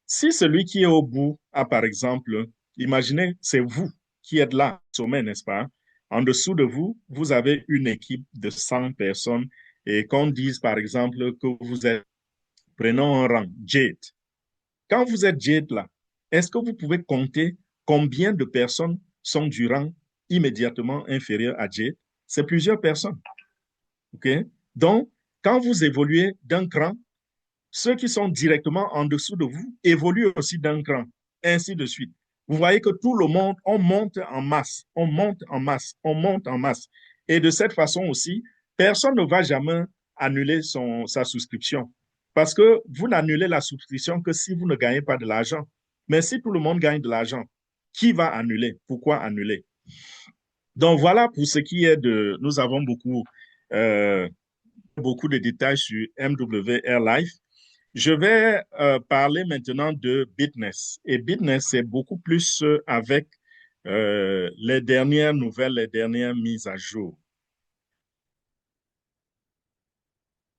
Si celui qui est au bout a, par exemple, imaginez, c'est vous qui êtes là, au sommet, n'est-ce pas? En dessous de vous, vous avez une équipe de 100 personnes et qu'on dise, par exemple, que vous êtes, prenons un rang, Jade. Quand vous êtes Jade là, est-ce que vous pouvez compter combien de personnes sont du rang immédiatement inférieur à Jade? C'est plusieurs personnes. OK? Donc, quand vous évoluez d'un cran, ceux qui sont directement en dessous de vous évoluent aussi d'un cran, ainsi de suite. Vous voyez que tout le monde, on monte en masse, on monte en masse, on monte en masse. Et de cette façon aussi, personne ne va jamais annuler sa souscription. Parce que vous n'annulez la souscription que si vous ne gagnez pas de l'argent. Mais si tout le monde gagne de l'argent, qui va annuler? Pourquoi annuler? Donc voilà pour ce qui est de... Nous avons beaucoup de détails sur MW Air Life. Je vais parler maintenant de Bitness. Et Bitness, c'est beaucoup plus avec les dernières nouvelles, les dernières mises à jour.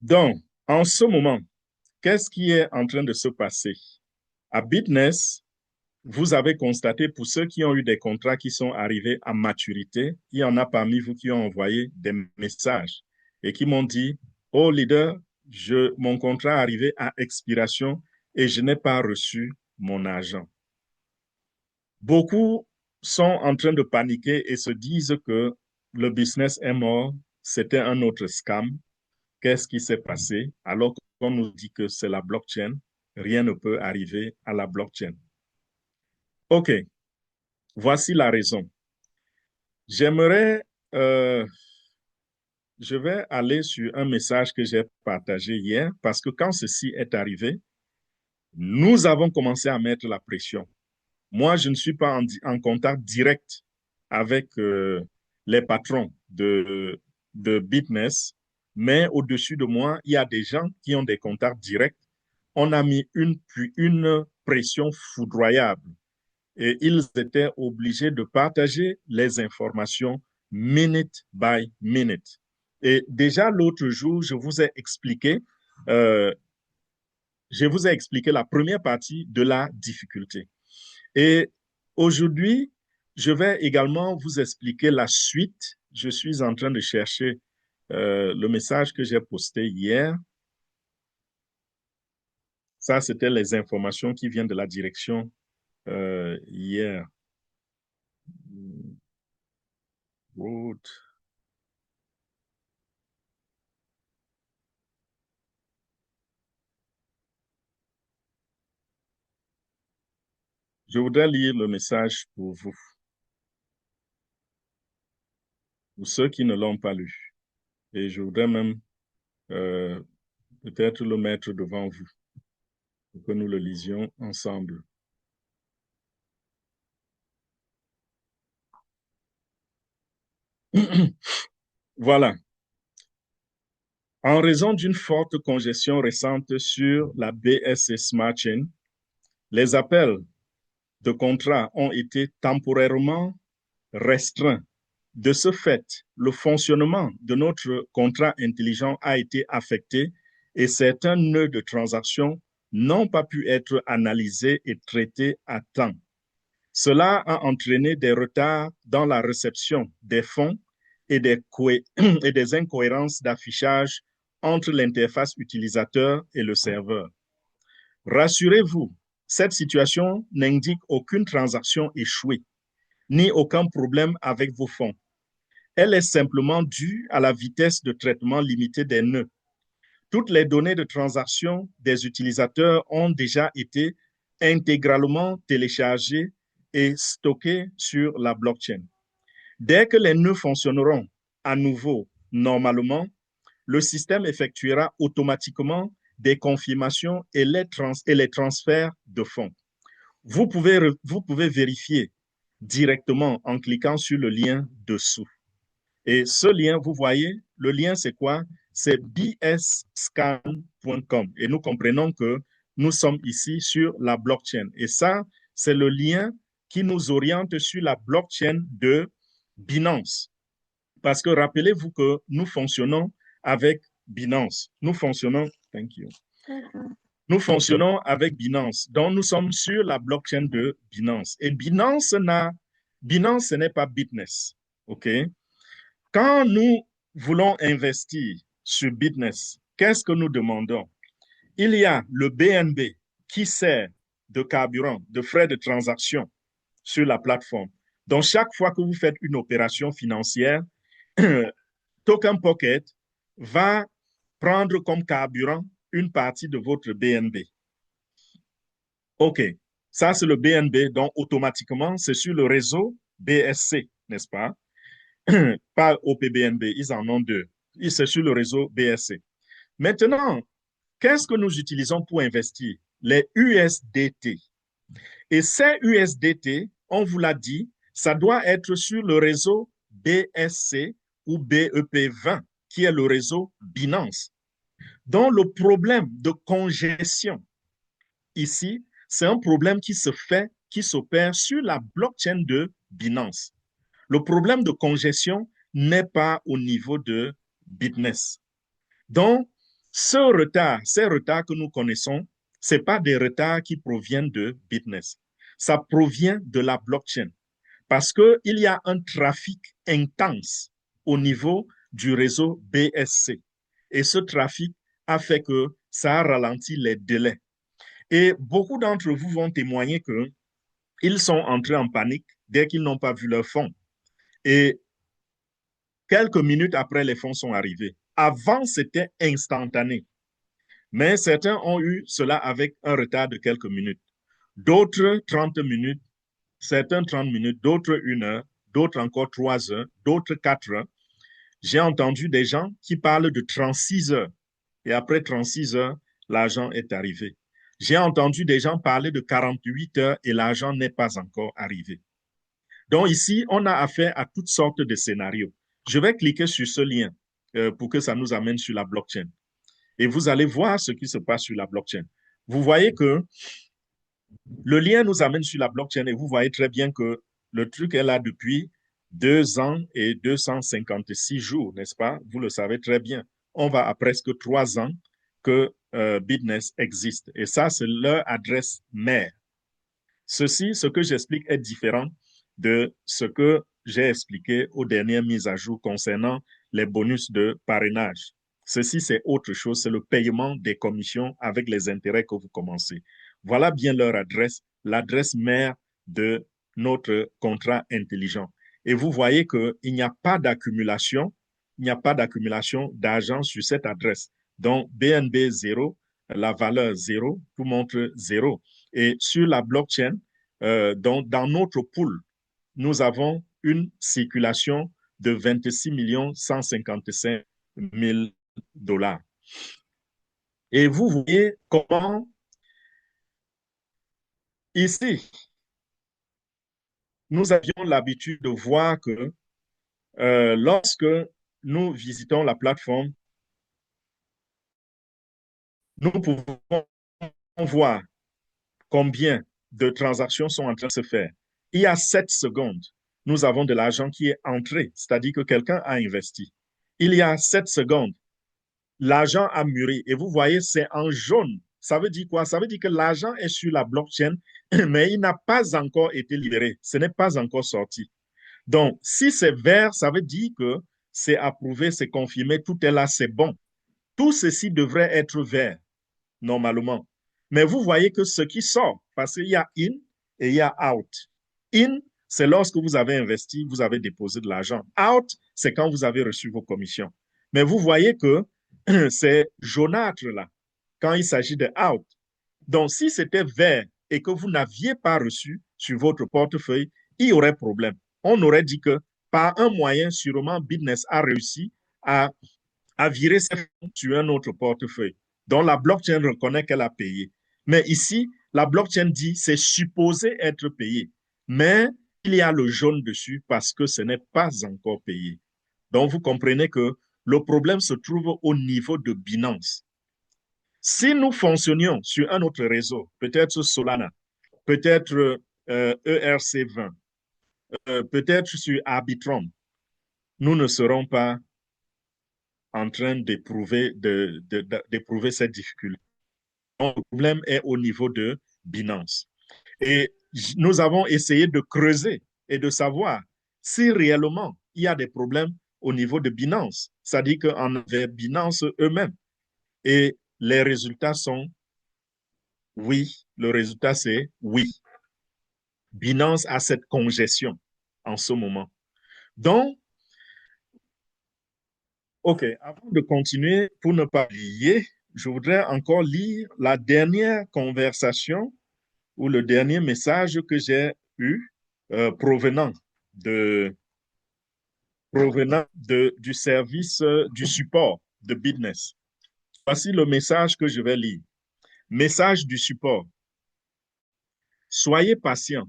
Donc, en ce moment, qu'est-ce qui est en train de se passer? À Bitness, vous avez constaté, pour ceux qui ont eu des contrats qui sont arrivés à maturité, il y en a parmi vous qui ont envoyé des messages et qui m'ont dit, oh leader, mon contrat est arrivé à expiration et je n'ai pas reçu mon argent. Beaucoup sont en train de paniquer et se disent que le business est mort, c'était un autre scam. Qu'est-ce qui s'est passé? Alors qu'on nous dit que c'est la blockchain, rien ne peut arriver à la blockchain. OK, voici la raison. J'aimerais, je vais aller sur un message que j'ai partagé hier parce que quand ceci est arrivé, nous avons commencé à mettre la pression. Moi, je ne suis pas en contact direct avec les patrons de Bitness, mais au-dessus de moi, il y a des gens qui ont des contacts directs. On a mis une pression foudroyable et ils étaient obligés de partager les informations minute by minute. Et déjà l'autre jour, euh, je vous ai expliqué la première partie de la difficulté. Et aujourd'hui, je vais également vous expliquer la suite. Je suis en train de chercher le message que j'ai posté hier. Ça, c'était les informations qui viennent de la direction hier. Route. Je voudrais lire le message pour vous, pour ceux qui ne l'ont pas lu. Et je voudrais même euh, peut-être le mettre devant vous pour que nous le lisions ensemble. Voilà. En raison d'une forte congestion récente sur la BSC Smart Chain, les appels de contrats ont été temporairement restreints. De ce fait, le fonctionnement de notre contrat intelligent a été affecté et certains nœuds de transaction n'ont pas pu être analysés et traités à temps. Cela a entraîné des retards dans la réception des fonds et des incohérences d'affichage entre l'interface utilisateur et le serveur. Rassurez-vous, cette situation n'indique aucune transaction échouée, ni aucun problème avec vos fonds. Elle est simplement due à la vitesse de traitement limitée des nœuds. Toutes les données de transaction des utilisateurs ont déjà été intégralement téléchargées et stockées sur la blockchain. Dès que les nœuds fonctionneront à nouveau normalement, le système effectuera automatiquement des confirmations et les transferts de fonds. Vous pouvez vérifier directement en cliquant sur le lien dessous. Et ce lien, vous voyez, le lien, c'est quoi? C'est bscan.com. Et nous comprenons que nous sommes ici sur la blockchain. Et ça, c'est le lien qui nous oriente sur la blockchain de Binance. Parce que rappelez-vous que nous fonctionnons avec Binance. Thank you. Nous fonctionnons avec Binance. Donc, nous sommes sur la blockchain de Binance. Et Binance, ce n'est pas Bitness. OK? Quand nous voulons investir sur Bitness, qu'est-ce que nous demandons? Il y a le BNB qui sert de carburant, de frais de transaction sur la plateforme. Donc, chaque fois que vous faites une opération financière, Token Pocket va prendre comme carburant une partie de votre BNB. OK, ça c'est le BNB, donc automatiquement, c'est sur le réseau BSC, n'est-ce pas? Pas OPBNB, ils en ont deux. C'est sur le réseau BSC. Maintenant, qu'est-ce que nous utilisons pour investir? Les USDT. Et ces USDT, on vous l'a dit, ça doit être sur le réseau BSC ou BEP20, qui est le réseau Binance. Donc, le problème de congestion ici, c'est un problème qui s'opère sur la blockchain de Binance. Le problème de congestion n'est pas au niveau de Bitness. Donc, ces retards que nous connaissons, ce pas des retards qui proviennent de Bitness. Ça provient de la blockchain parce qu'il y a un trafic intense au niveau du réseau BSC. Et ce trafic a fait que ça a ralenti les délais. Et beaucoup d'entre vous vont témoigner qu'ils sont entrés en panique dès qu'ils n'ont pas vu leur fonds. Et quelques minutes après, les fonds sont arrivés. Avant, c'était instantané. Mais certains ont eu cela avec un retard de quelques minutes. D'autres, 30 minutes, certains 30 minutes, d'autres 1 heure, d'autres encore 3 heures, d'autres 4 heures. J'ai entendu des gens qui parlent de 36 heures. Et après 36 heures, l'argent est arrivé. J'ai entendu des gens parler de 48 heures et l'argent n'est pas encore arrivé. Donc ici, on a affaire à toutes sortes de scénarios. Je vais cliquer sur ce lien pour que ça nous amène sur la blockchain. Et vous allez voir ce qui se passe sur la blockchain. Vous voyez que le lien nous amène sur la blockchain et vous voyez très bien que le truc est là depuis 2 ans et 256 jours, n'est-ce pas? Vous le savez très bien. On va à presque 3 ans que Bitness existe. Et ça, c'est leur adresse mère. Ceci, ce que j'explique est différent de ce que j'ai expliqué aux dernières mises à jour concernant les bonus de parrainage. Ceci, c'est autre chose, c'est le paiement des commissions avec les intérêts que vous commencez. Voilà bien leur adresse, l'adresse mère de notre contrat intelligent. Et vous voyez qu'il n'y a pas d'accumulation, il n'y a pas d'accumulation d'argent sur cette adresse. Donc, BNB 0, la valeur 0, vous montre 0. Et sur la blockchain, donc dans notre pool, nous avons une circulation de 26 155 000 dollars. Et vous voyez comment ici, nous avions l'habitude de voir que lorsque nous visitons la plateforme, nous pouvons voir combien de transactions sont en train de se faire. Il y a 7 secondes, nous avons de l'argent qui est entré, c'est-à-dire que quelqu'un a investi. Il y a 7 secondes, l'argent a mûri. Et vous voyez, c'est en jaune. Ça veut dire quoi? Ça veut dire que l'argent est sur la blockchain, mais il n'a pas encore été libéré. Ce n'est pas encore sorti. Donc, si c'est vert, ça veut dire que c'est approuvé, c'est confirmé, tout est là, c'est bon. Tout ceci devrait être vert, normalement. Mais vous voyez que ce qui sort, parce qu'il y a in et il y a out. In, c'est lorsque vous avez investi, vous avez déposé de l'argent. Out, c'est quand vous avez reçu vos commissions. Mais vous voyez que c'est jaunâtre là, quand il s'agit de out. Donc, si c'était vert et que vous n'aviez pas reçu sur votre portefeuille, il y aurait problème. On aurait dit que par un moyen, sûrement, Bitness a réussi à virer ses fonds sur un autre portefeuille. Donc, la blockchain reconnaît qu'elle a payé. Mais ici, la blockchain dit c'est supposé être payé. Mais il y a le jaune dessus parce que ce n'est pas encore payé. Donc, vous comprenez que le problème se trouve au niveau de Binance. Si nous fonctionnions sur un autre réseau, peut-être Solana, peut-être ERC20, peut-être sur Arbitrum, nous ne serons pas en train d'éprouver cette difficulté. Donc, le problème est au niveau de Binance. Et nous avons essayé de creuser et de savoir si réellement il y a des problèmes au niveau de Binance, c'est-à-dire qu'en Binance eux-mêmes. Et les résultats sont oui. Le résultat, c'est oui. Binance a cette congestion en ce moment. Donc, OK, avant de continuer, pour ne pas oublier, je voudrais encore lire la dernière conversation ou le dernier message que j'ai eu provenant du service du support de Bitness. Voici le message que je vais lire. Message du support. Soyez patient.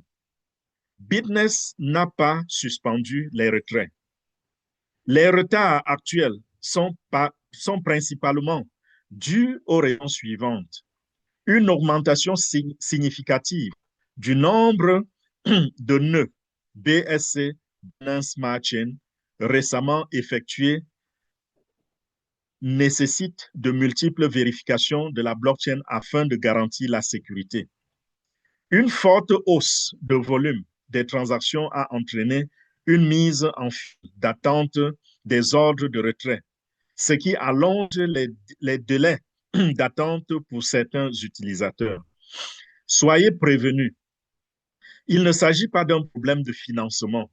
Bitness n'a pas suspendu les retraits. Les retards actuels sont principalement dus aux raisons suivantes. Une augmentation significative du nombre de nœuds BSC, Binance Smart Chain, récemment effectués nécessite de multiples vérifications de la blockchain afin de garantir la sécurité. Une forte hausse de volume des transactions a entraîné une mise en file d'attente des ordres de retrait, ce qui allonge les délais d'attente pour certains utilisateurs. Soyez prévenus, il ne s'agit pas d'un problème de financement,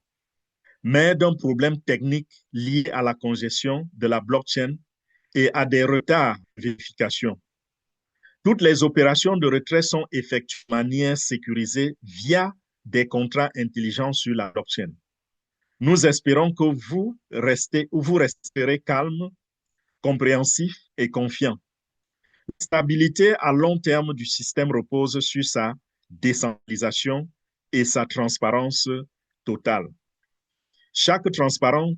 mais d'un problème technique lié à la congestion de la blockchain et à des retards de vérification. Toutes les opérations de retrait sont effectuées de manière sécurisée via des contrats intelligents sur la blockchain. Nous espérons que vous resterez calme, compréhensif et confiant. La stabilité à long terme du système repose sur sa décentralisation et sa transparence totale. Chaque transaction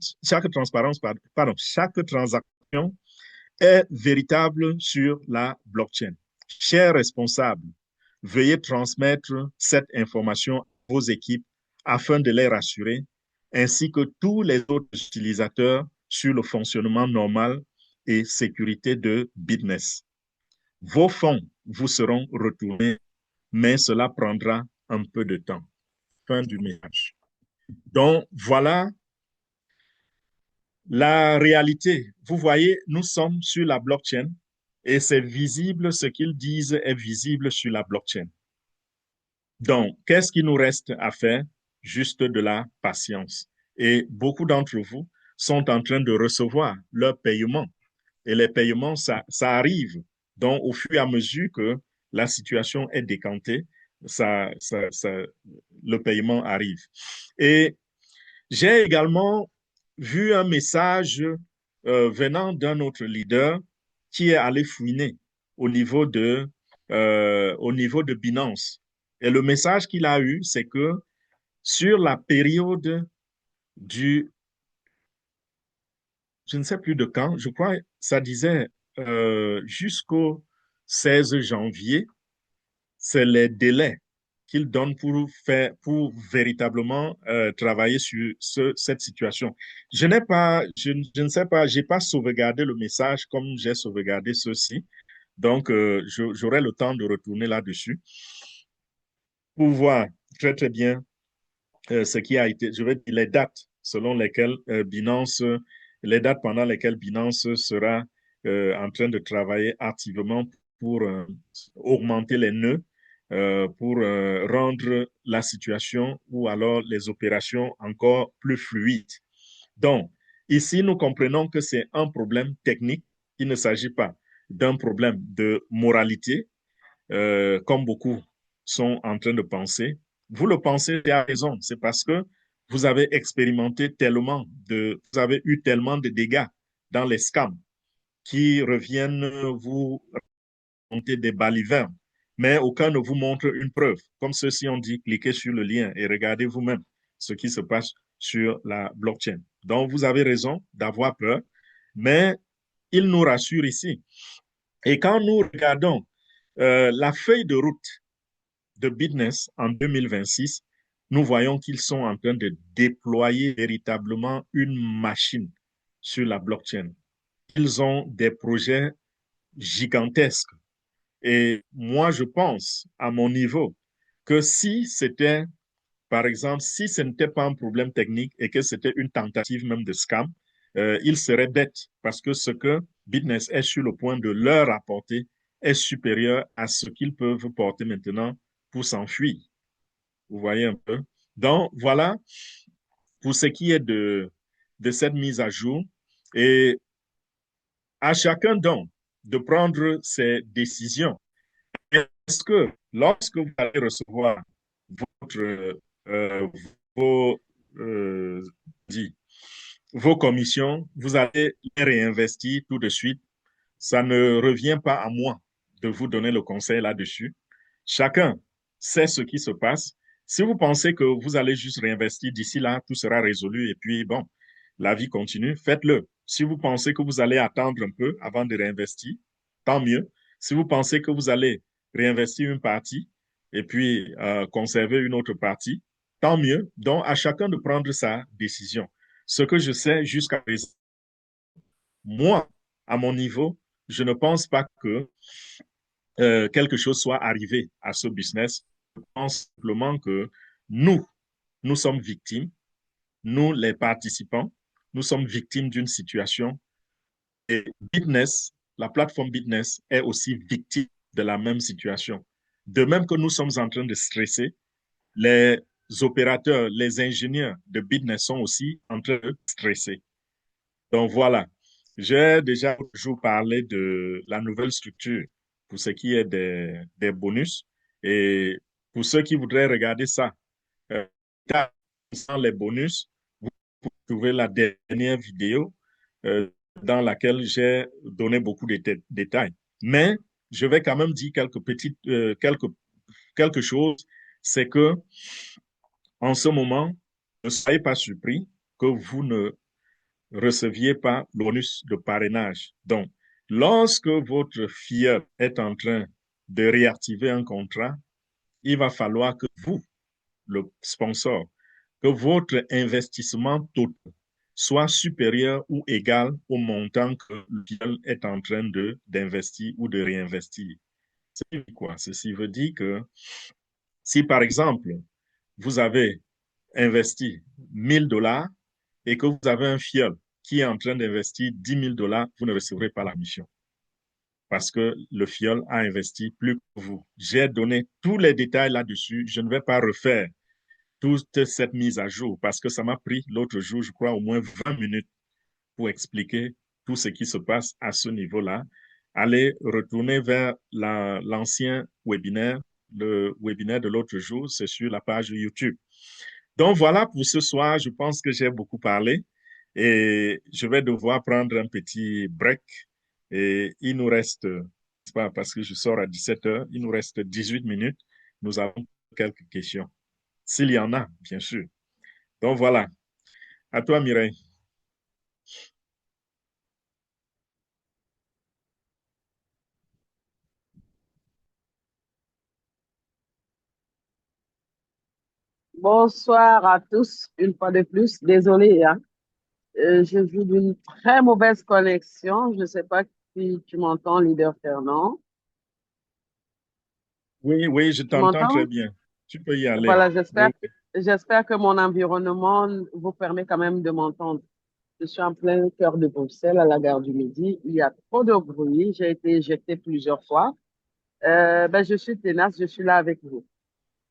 est véritable sur la blockchain. Chers responsables, veuillez transmettre cette information à vos équipes afin de les rassurer, ainsi que tous les autres utilisateurs sur le fonctionnement normal et sécurité de Bitness. Vos fonds vous seront retournés, mais cela prendra un peu de temps. Fin du message. Donc, voilà la réalité. Vous voyez, nous sommes sur la blockchain et c'est visible, ce qu'ils disent est visible sur la blockchain. Donc, qu'est-ce qu'il nous reste à faire? Juste de la patience. Et beaucoup d'entre vous sont en train de recevoir leur paiement. Et les paiements, ça arrive. Donc, au fur et à mesure que la situation est décantée, le paiement arrive. Et j'ai également vu un message venant d'un autre leader qui est allé fouiner au niveau de Binance. Et le message qu'il a eu, c'est que sur la période du, je ne sais plus de quand, je crois, ça disait jusqu'au 16 janvier, c'est les délais qu'ils donnent pour véritablement travailler sur cette situation. Je ne sais pas, j'ai pas sauvegardé le message comme j'ai sauvegardé ceci. Donc, j'aurai le temps de retourner là-dessus pour voir très, très bien ce qui a été, je vais dire les dates selon lesquelles les dates pendant lesquelles Binance sera en train de travailler activement pour augmenter les nœuds, pour rendre la situation ou alors les opérations encore plus fluides. Donc, ici, nous comprenons que c'est un problème technique. Il ne s'agit pas d'un problème de moralité, comme beaucoup sont en train de penser. Vous le pensez à raison, c'est parce que vous avez expérimenté vous avez eu tellement de dégâts dans les scams qui reviennent vous raconter des balivernes, mais aucun ne vous montre une preuve. Comme ceux-ci ont dit, cliquez sur le lien et regardez vous-même ce qui se passe sur la blockchain. Donc, vous avez raison d'avoir peur, mais il nous rassure ici. Et quand nous regardons la feuille de route de Bitness en 2026, nous voyons qu'ils sont en train de déployer véritablement une machine sur la blockchain. Ils ont des projets gigantesques. Et moi, je pense, à mon niveau, que si c'était, par exemple, si ce n'était pas un problème technique et que c'était une tentative même de scam, il serait bête parce que ce que Bitness est sur le point de leur apporter est supérieur à ce qu'ils peuvent porter maintenant pour s'enfuir. Vous voyez un peu? Donc, voilà pour ce qui est de cette mise à jour. Et à chacun donc de prendre ses décisions. Est-ce que lorsque vous allez recevoir votre, euh, vos, euh, dit, vos commissions, vous allez les réinvestir tout de suite? Ça ne revient pas à moi de vous donner le conseil là-dessus. Chacun sait ce qui se passe. Si vous pensez que vous allez juste réinvestir d'ici là, tout sera résolu et puis bon, la vie continue, faites-le. Si vous pensez que vous allez attendre un peu avant de réinvestir, tant mieux. Si vous pensez que vous allez réinvestir une partie et puis conserver une autre partie, tant mieux. Donc, à chacun de prendre sa décision. Ce que je sais jusqu'à présent, moi, à mon niveau, je ne pense pas que quelque chose soit arrivé à ce business. Je pense simplement que nous, nous sommes victimes, nous, les participants, nous sommes victimes d'une situation et Bitness, la plateforme Bitness est aussi victime de la même situation. De même que nous sommes en train de stresser, les opérateurs, les ingénieurs de Bitness sont aussi en train de stresser. Donc voilà, j'ai déjà toujours parlé de la nouvelle structure pour ce qui est des bonus. Et pour ceux qui voudraient regarder ça, sans les bonus, vous trouver la dernière vidéo euh, dans laquelle j'ai donné beaucoup de détails. Mais je vais quand même dire quelque chose, c'est que en ce moment, ne soyez pas surpris que vous ne receviez pas le bonus de parrainage. Donc, lorsque votre filleul est en train de réactiver un contrat, il va falloir que vous, le sponsor, que votre investissement total soit supérieur ou égal au montant que le filleul est en train d'investir ou de réinvestir. C'est quoi? Ceci veut dire que si, par exemple, vous avez investi 1 000 $ et que vous avez un filleul qui est en train d'investir 10 000 $, vous ne recevrez pas la mission parce que le filleul a investi plus que vous. J'ai donné tous les détails là-dessus. Je ne vais pas refaire toute cette mise à jour parce que ça m'a pris l'autre jour, je crois, au moins 20 minutes pour expliquer tout ce qui se passe à ce niveau-là. Allez retourner vers l'ancien webinaire, le webinaire de l'autre jour, c'est sur la page YouTube. Donc voilà pour ce soir, je pense que j'ai beaucoup parlé et je vais devoir prendre un petit break et il nous reste, pas parce que je sors à 17 heures, il nous reste 18 minutes. Nous avons quelques questions, s'il y en a, bien sûr. Donc voilà, à toi Mireille. Bonsoir à tous, une fois de plus. Désolée, hein. Je joue d'une très mauvaise connexion. Je ne sais pas si tu m'entends, leader Fernand. Oui, oui, je Tu t'entends très m'entends? bien. Tu peux y aller. Voilà, Oui, j'espère que mon environnement vous permet quand même de m'entendre. Je suis en plein cœur de Bruxelles, à la gare du Midi. Il y a trop de bruit. J'ai été éjectée plusieurs fois. Je suis tenace, je suis là avec vous.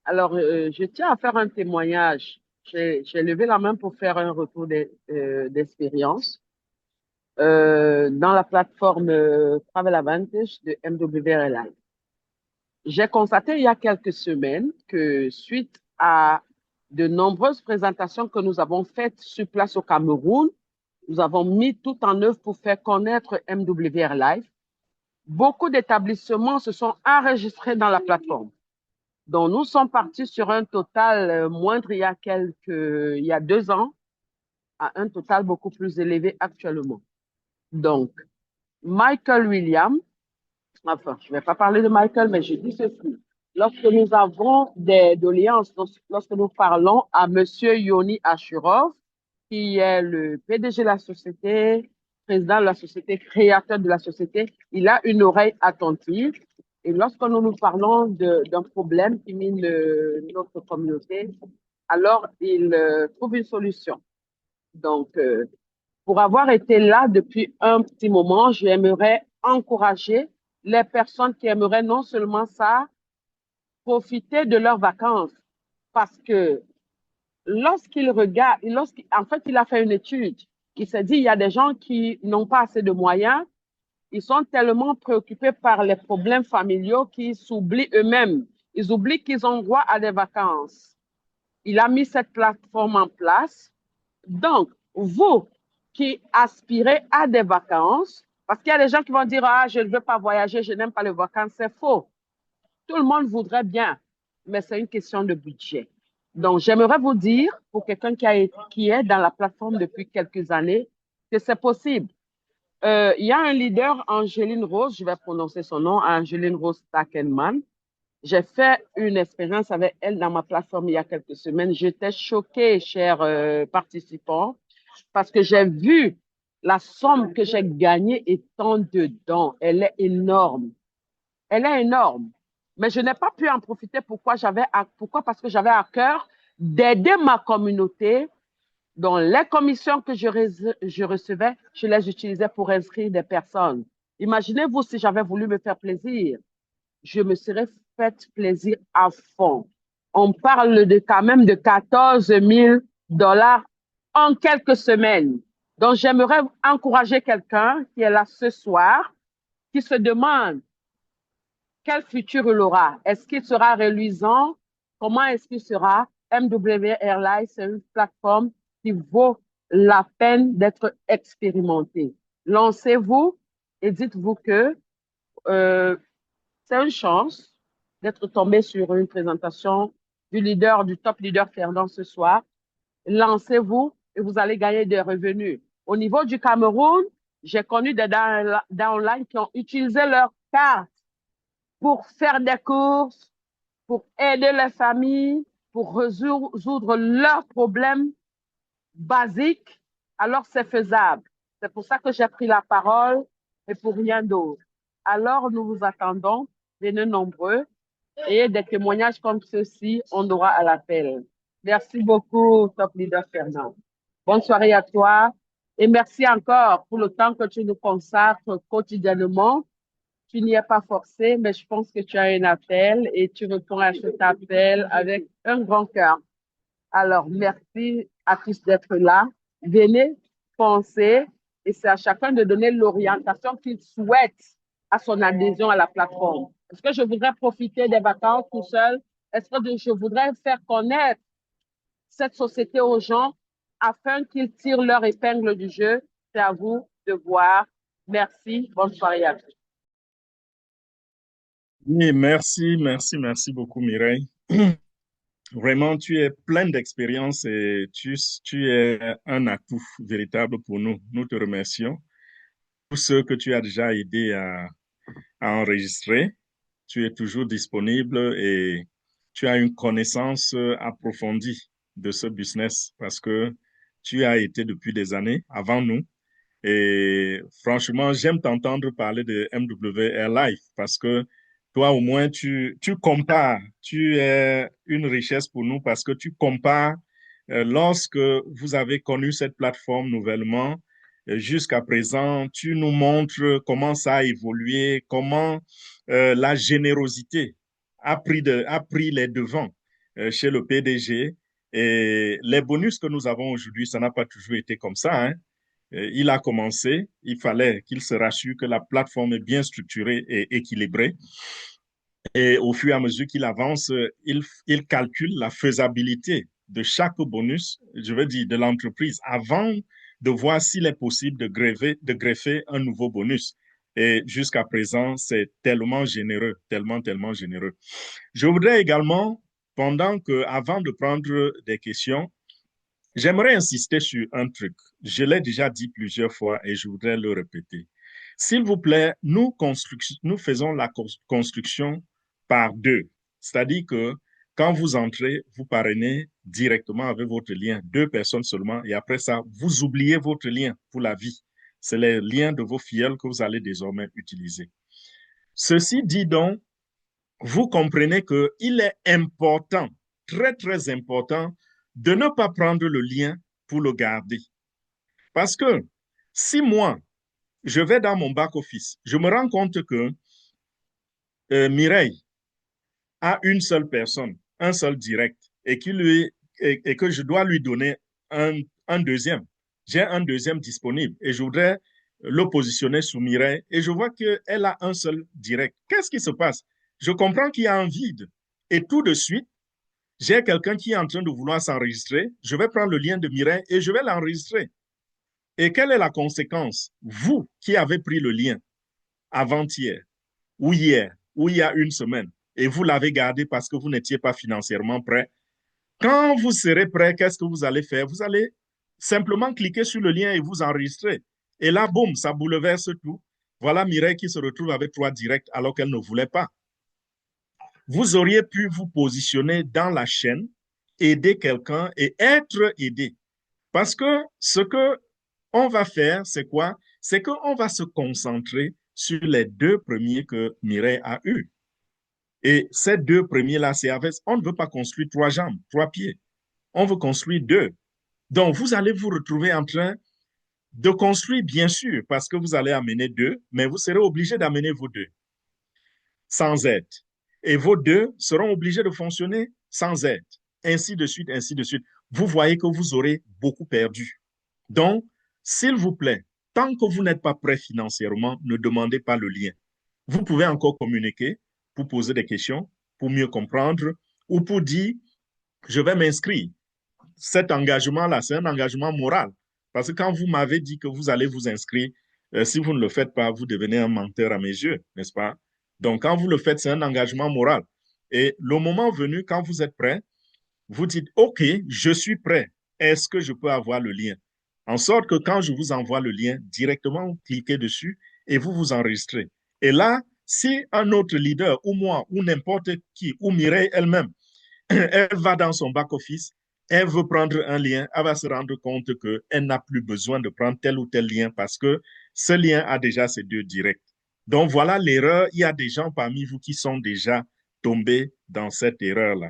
Alors, je tiens à faire un témoignage. J'ai levé la main pour faire un retour d'expérience dans la plateforme Travel Advantage de MWRLI. J'ai constaté il y a quelques semaines que suite à de nombreuses présentations que nous avons faites sur place au Cameroun, nous avons mis tout en œuvre pour faire connaître MWR Live. Beaucoup d'établissements se sont enregistrés dans la plateforme. Donc, nous sommes partis sur un total moindre il y a 2 ans, à un total beaucoup plus élevé actuellement. Donc, Michael Williams, enfin, je ne vais pas parler de Michael, mais je dis ceci. Lorsque nous avons des doléances, lorsque nous parlons à Monsieur Yoni Ashurov, qui est le PDG de la société, président de la société, créateur de la société, il a une oreille attentive. Et lorsque nous parlons d'un problème qui mine notre communauté, alors il trouve une solution. Donc, pour avoir été là depuis un petit moment, j'aimerais encourager les personnes qui aimeraient non seulement ça, profiter de leurs vacances. Parce que lorsqu'il regarde, en fait, il a fait une étude. Il s'est dit, il y a des gens qui n'ont pas assez de moyens. Ils sont tellement préoccupés par les problèmes familiaux qu'ils s'oublient eux-mêmes. Ils oublient qu'ils ont droit à des vacances. Il a mis cette plateforme en place. Donc, vous qui aspirez à des vacances, parce qu'il y a des gens qui vont dire, ah, je ne veux pas voyager, je n'aime pas les vacances, c'est faux. Tout le monde voudrait bien, mais c'est une question de budget. Donc, j'aimerais vous dire, pour quelqu'un qui est dans la plateforme depuis quelques années, que c'est possible. Il y a un leader, Angeline Rose, je vais prononcer son nom, Angeline Rose Stackenman. J'ai fait une expérience avec elle dans ma plateforme il y a quelques semaines. J'étais choquée, chers participants, parce que j'ai vu la somme que j'ai gagnée étant dedans. Elle est énorme. Elle est énorme. Mais je n'ai pas pu en profiter. Pourquoi? Parce que j'avais à cœur d'aider ma communauté. Donc, les commissions que je recevais, je les utilisais pour inscrire des personnes. Imaginez-vous si j'avais voulu me faire plaisir. Je me serais fait plaisir à fond. On parle de quand même de 14 000 $ en quelques semaines. Donc, j'aimerais encourager quelqu'un qui est là ce soir, qui se demande quel futur il aura. Est-ce qu'il sera reluisant? Comment est-ce qu'il sera? MW Airlines, c'est une plateforme qui vaut la peine d'être expérimenté. Lancez-vous et dites-vous que euh, c'est une chance d'être tombé sur une présentation du leader, du top leader Fernand ce soir. Lancez-vous et vous allez gagner des revenus. Au niveau du Cameroun, j'ai connu des downlines qui ont utilisé leur carte pour faire des courses, pour aider les familles, pour résoudre leurs problèmes basiques. Alors, c'est faisable. C'est pour ça que j'ai pris la parole et pour rien d'autre. Alors, nous vous attendons, venez nombreux et des témoignages comme ceux-ci, on aura à l'appel. Merci beaucoup, Top Leader Fernand. Bonne soirée à toi et merci encore pour le temps que tu nous consacres quotidiennement. Tu n'y es pas forcé, mais je pense que tu as un appel et tu réponds à cet appel avec un grand cœur. Alors, merci à tous d'être là. Venez, pensez, et c'est à chacun de donner l'orientation qu'il souhaite à son adhésion à la plateforme. Est-ce que je voudrais profiter des vacances tout seul? Est-ce que je voudrais faire connaître cette société aux gens afin qu'ils tirent leur épingle du jeu? C'est à vous de voir. Merci. Bonne soirée à tous. Oui, merci beaucoup, Mireille. Vraiment, tu es plein d'expérience et tu es un atout véritable pour nous. Nous te remercions. Tous ceux que tu as déjà aidé à enregistrer, tu es toujours disponible et tu as une connaissance approfondie de ce business parce que tu as été depuis des années avant nous. Et franchement, j'aime t'entendre parler de MWR Life parce que toi, au moins, tu compares. Tu es une richesse pour nous parce que tu compares lorsque vous avez connu cette plateforme nouvellement. Jusqu'à présent, tu nous montres comment ça a évolué, comment la générosité a pris les devants chez le PDG. Et les bonus que nous avons aujourd'hui, ça n'a pas toujours été comme ça, hein. Il a commencé, il fallait qu'il se rassure que la plateforme est bien structurée et équilibrée. Et au fur et à mesure qu'il avance, il calcule la faisabilité de chaque bonus, je veux dire de l'entreprise, avant de voir s'il est possible de greffer un nouveau bonus. Et jusqu'à présent, c'est tellement généreux, tellement généreux. Je voudrais également, avant de prendre des questions, j'aimerais insister sur un truc. Je l'ai déjà dit plusieurs fois et je voudrais le répéter. S'il vous plaît, nous faisons la construction par deux. C'est-à-dire que quand vous entrez, vous parrainez directement avec votre lien, deux personnes seulement, et après ça, vous oubliez votre lien pour la vie. C'est les liens de vos filleuls que vous allez désormais utiliser. Ceci dit donc, vous comprenez qu'il est important, très important, de ne pas prendre le lien pour le garder. Parce que si moi, je vais dans mon back-office, je me rends compte que Mireille a une seule personne, un seul direct, et que je dois lui donner un deuxième. J'ai un deuxième disponible et je voudrais le positionner sous Mireille et je vois qu'elle a un seul direct. Qu'est-ce qui se passe? Je comprends qu'il y a un vide et tout de suite, j'ai quelqu'un qui est en train de vouloir s'enregistrer. Je vais prendre le lien de Mireille et je vais l'enregistrer. Et quelle est la conséquence? Vous qui avez pris le lien avant-hier ou hier ou il y a une semaine et vous l'avez gardé parce que vous n'étiez pas financièrement prêt, quand vous serez prêt, qu'est-ce que vous allez faire? Vous allez simplement cliquer sur le lien et vous enregistrer. Et là, boum, ça bouleverse tout. Voilà Mireille qui se retrouve avec 3 directs alors qu'elle ne voulait pas. Vous auriez pu vous positionner dans la chaîne, aider quelqu'un et être aidé. Parce que ce que on va faire, c'est quoi? C'est qu'on va se concentrer sur les 2 premiers que Mireille a eus. Et ces 2 premiers-là, c'est avec, on ne veut pas construire 3 jambes, 3 pieds. On veut construire 2. Donc, vous allez vous retrouver en train de construire, bien sûr, parce que vous allez amener 2, mais vous serez obligé d'amener vos 2 sans aide. Et vos 2 seront obligés de fonctionner sans aide. Ainsi de suite, ainsi de suite. Vous voyez que vous aurez beaucoup perdu. Donc, s'il vous plaît, tant que vous n'êtes pas prêt financièrement, ne demandez pas le lien. Vous pouvez encore communiquer pour poser des questions, pour mieux comprendre ou pour dire, je vais m'inscrire. Cet engagement-là, c'est un engagement moral. Parce que quand vous m'avez dit que vous allez vous inscrire, si vous ne le faites pas, vous devenez un menteur à mes yeux, n'est-ce pas? Donc, quand vous le faites, c'est un engagement moral. Et le moment venu, quand vous êtes prêt, vous dites, OK, je suis prêt. Est-ce que je peux avoir le lien? En sorte que quand je vous envoie le lien, directement, vous cliquez dessus et vous vous enregistrez. Et là, si un autre leader, ou moi, ou n'importe qui, ou Mireille elle-même, elle va dans son back-office, elle veut prendre un lien, elle va se rendre compte qu'elle n'a plus besoin de prendre tel ou tel lien parce que ce lien a déjà ses deux directs. Donc voilà l'erreur. Il y a des gens parmi vous qui sont déjà tombés dans cette erreur-là.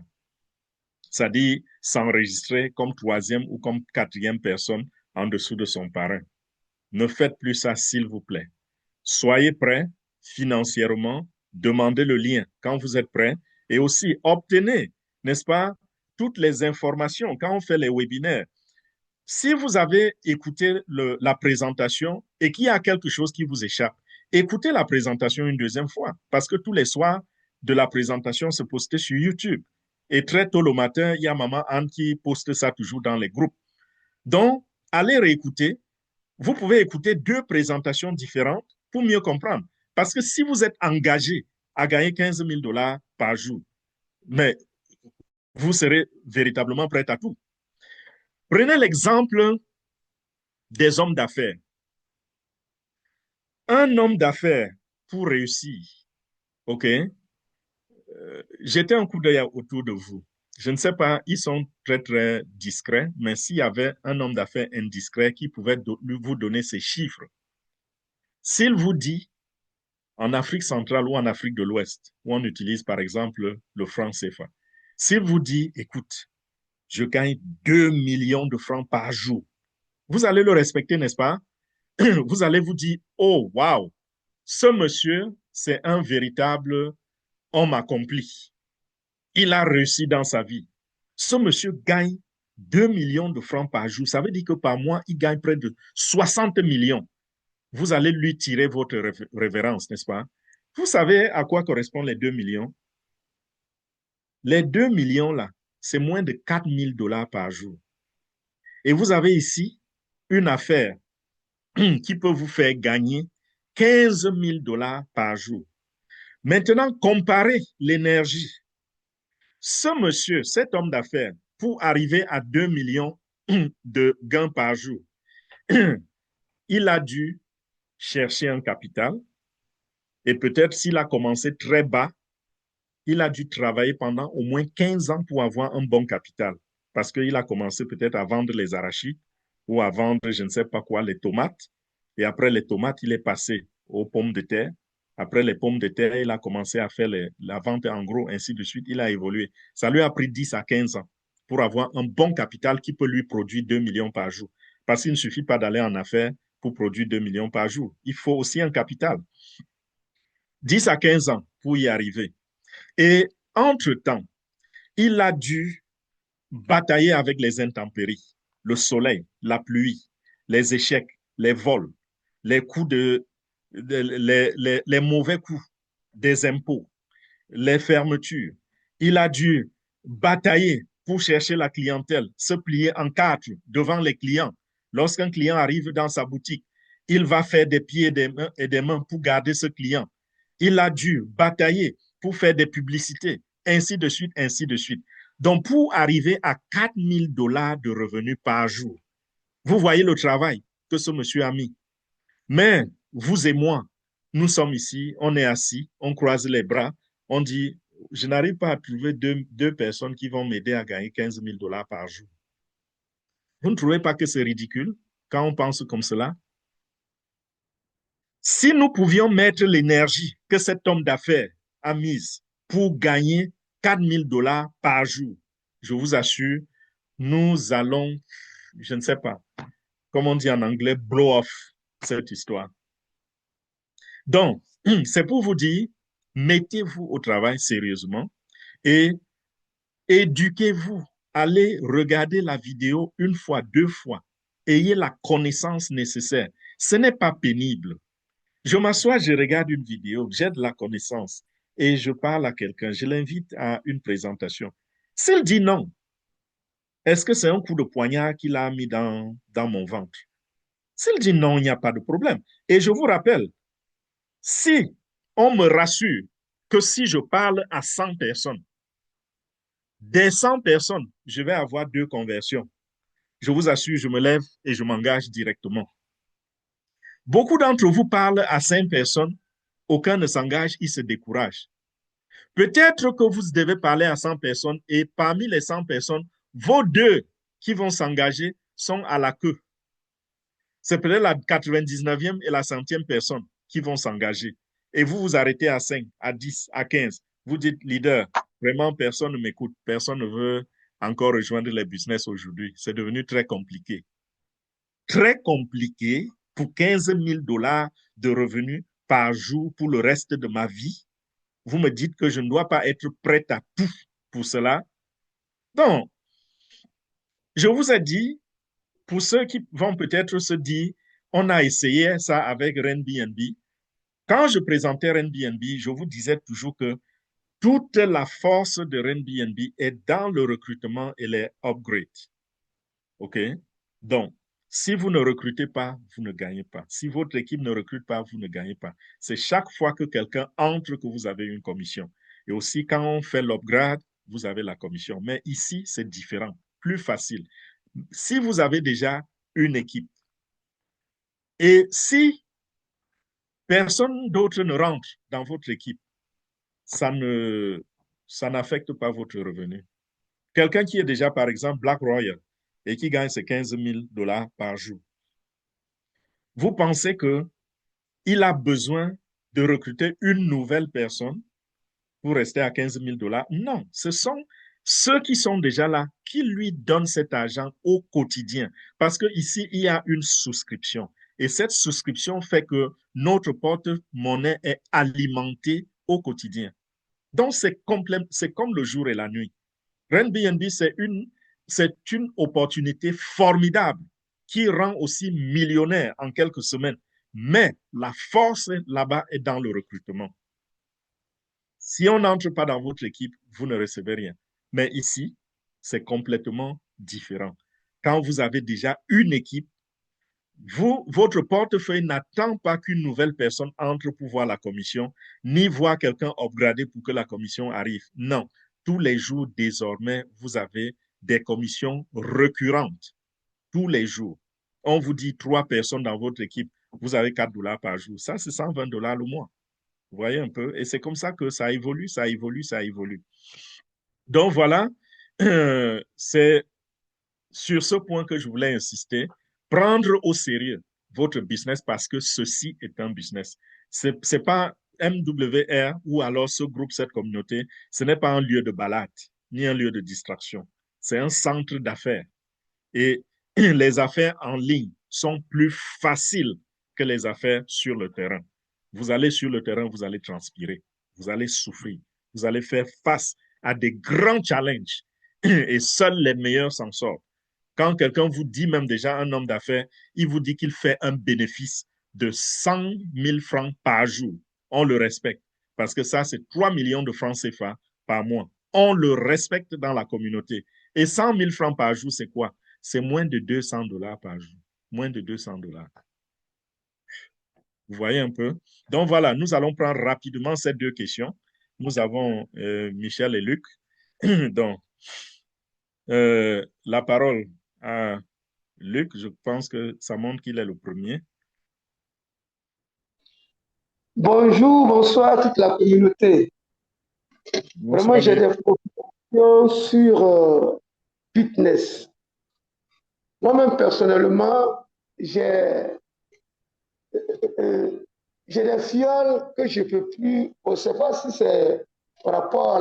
C'est-à-dire s'enregistrer comme troisième ou comme quatrième personne en dessous de son parrain. Ne faites plus ça, s'il vous plaît. Soyez prêts financièrement, demandez le lien quand vous êtes prêts et aussi obtenez, n'est-ce pas, toutes les informations quand on fait les webinaires. Si vous avez écouté la présentation et qu'il y a quelque chose qui vous échappe, écoutez la présentation une deuxième fois parce que tous les soirs de la présentation se postait sur YouTube. Et très tôt le matin, il y a Maman Anne qui poste ça toujours dans les groupes. Donc, allez réécouter. Vous pouvez écouter deux présentations différentes pour mieux comprendre. Parce que si vous êtes engagé à gagner 15 000 $ par jour, mais vous serez véritablement prêt à tout. Prenez l'exemple des hommes d'affaires. Un homme d'affaires, pour réussir, OK, jetez un coup d'œil autour de vous. Je ne sais pas, ils sont très, très discrets, mais s'il y avait un homme d'affaires indiscret qui pouvait vous donner ces chiffres, s'il vous dit en Afrique centrale ou en Afrique de l'Ouest, où on utilise par exemple le franc CFA, s'il vous dit, écoute, je gagne 2 millions de francs par jour, vous allez le respecter, n'est-ce pas? Vous allez vous dire, oh, waouh, ce monsieur, c'est un véritable homme accompli. Il a réussi dans sa vie. Ce monsieur gagne 2 millions de francs par jour. Ça veut dire que par mois, il gagne près de 60 millions. Vous allez lui tirer votre révérence, n'est-ce pas? Vous savez à quoi correspondent les 2 millions? Les 2 millions, là, c'est moins de 4 000 $ par jour. Et vous avez ici une affaire qui peut vous faire gagner 15 000 $ par jour. Maintenant, comparez l'énergie. Ce monsieur, cet homme d'affaires, pour arriver à 2 millions de gains par jour, il a dû chercher un capital et peut-être s'il a commencé très bas, il a dû travailler pendant au moins 15 ans pour avoir un bon capital parce qu'il a commencé peut-être à vendre les arachides ou à vendre, je ne sais pas quoi, les tomates. Et après les tomates, il est passé aux pommes de terre. Après les pommes de terre, il a commencé à faire la vente en gros, ainsi de suite. Il a évolué. Ça lui a pris 10 à 15 ans pour avoir un bon capital qui peut lui produire 2 millions par jour. Parce qu'il ne suffit pas d'aller en affaires pour produire 2 millions par jour. Il faut aussi un capital. 10 à 15 ans pour y arriver. Et entre-temps, il a dû batailler avec les intempéries, le soleil, la pluie, les échecs, les vols, les coups les mauvais coups des impôts, les fermetures. Il a dû batailler pour chercher la clientèle, se plier en quatre devant les clients. Lorsqu'un client arrive dans sa boutique, il va faire des pieds et des mains pour garder ce client. Il a dû batailler pour faire des publicités, ainsi de suite, ainsi de suite. Donc, pour arriver à 4 000 $ de revenus par jour, vous voyez le travail que ce monsieur a mis. Mais vous et moi, nous sommes ici, on est assis, on croise les bras, on dit, je n'arrive pas à trouver deux personnes qui vont m'aider à gagner 15 000 $ par jour. Vous ne trouvez pas que c'est ridicule quand on pense comme cela? Si nous pouvions mettre l'énergie que cet homme d'affaires a mise pour gagner 4 000 $ par jour, je vous assure, nous allons, je ne sais pas, comme on dit en anglais, blow off cette histoire. Donc, c'est pour vous dire, mettez-vous au travail sérieusement et éduquez-vous. Allez regarder la vidéo une fois, deux fois. Ayez la connaissance nécessaire. Ce n'est pas pénible. Je m'assois, je regarde une vidéo, j'ai de la connaissance et je parle à quelqu'un, je l'invite à une présentation. S'il dit non, est-ce que c'est un coup de poignard qu'il a mis dans mon ventre? S'il dit non, il n'y a pas de problème. Et je vous rappelle, si on me rassure que si je parle à 100 personnes, des 100 personnes, je vais avoir 2 conversions. Je vous assure, je me lève et je m'engage directement. Beaucoup d'entre vous parlent à 5 personnes, aucun ne s'engage, ils se découragent. Peut-être que vous devez parler à 100 personnes et parmi les 100 personnes, vos 2 qui vont s'engager sont à la queue. C'est peut-être la 99e et la 100e personne qui vont s'engager. Et vous vous arrêtez à 5, à 10, à 15. Vous dites, leader, vraiment personne ne m'écoute, personne ne veut encore rejoindre les business aujourd'hui. C'est devenu très compliqué. Très compliqué pour 15 000 $ de revenus par jour pour le reste de ma vie. Vous me dites que je ne dois pas être prêt à tout pour cela. Donc, je vous ai dit, pour ceux qui vont peut-être se dire, on a essayé ça avec Airbnb. Quand je présentais Airbnb, je vous disais toujours que toute la force de Airbnb est dans le recrutement et les upgrades. OK? Donc, si vous ne recrutez pas, vous ne gagnez pas. Si votre équipe ne recrute pas, vous ne gagnez pas. C'est chaque fois que quelqu'un entre que vous avez une commission. Et aussi, quand on fait l'upgrade, vous avez la commission. Mais ici, c'est différent, plus facile. Si vous avez déjà une équipe et si personne d'autre ne rentre dans votre équipe, ça n'affecte pas votre revenu. Quelqu'un qui est déjà, par exemple, Black Royal et qui gagne ses 15 000 $ par jour, vous pensez qu'il a besoin de recruter une nouvelle personne pour rester à 15 000 $? Non, ce sont ceux qui sont déjà là qui lui donnent cet argent au quotidien. Parce qu'ici, il y a une souscription. Et cette souscription fait que notre porte-monnaie est alimentée au quotidien. Donc, c'est comme le jour et la nuit. Airbnb, c'est une opportunité formidable qui rend aussi millionnaire en quelques semaines. Mais la force là-bas est dans le recrutement. Si on n'entre pas dans votre équipe, vous ne recevez rien. Mais ici, c'est complètement différent. Quand vous avez déjà une équipe, votre portefeuille n'attend pas qu'une nouvelle personne entre pour voir la commission, ni voir quelqu'un upgrader pour que la commission arrive. Non, tous les jours désormais, vous avez des commissions récurrentes. Tous les jours. On vous dit 3 personnes dans votre équipe, vous avez 4 $ par jour. Ça, c'est 120 $ le mois. Vous voyez un peu? Et c'est comme ça que ça évolue, ça évolue, ça évolue. Donc voilà, c'est sur ce point que je voulais insister. Prendre au sérieux votre business parce que ceci est un business. C'est pas MWR ou alors ce groupe, cette communauté, ce n'est pas un lieu de balade ni un lieu de distraction. C'est un centre d'affaires. Et les affaires en ligne sont plus faciles que les affaires sur le terrain. Vous allez sur le terrain, vous allez transpirer, vous allez souffrir, vous allez faire face à des grands challenges et seuls les meilleurs s'en sortent. Quand quelqu'un vous dit, même déjà un homme d'affaires, il vous dit qu'il fait un bénéfice de 100 000 francs par jour, on le respecte parce que ça, c'est 3 millions de francs CFA par mois. On le respecte dans la communauté. Et 100 000 francs par jour, c'est quoi? C'est moins de 200 $ par jour. Moins de 200 $. Vous voyez un peu? Donc voilà, nous allons prendre rapidement ces 2 questions. Nous avons Michel et Luc. Donc, la parole à Luc. Je pense que ça montre qu'il est le premier. Bonjour, bonsoir à toute la communauté. Bonsoir, Vraiment, j'ai Luc. des propositions sur fitness. Moi-même, personnellement, j'ai des fioles que je ne peux plus. Je ne sais pas si c'est par rapport à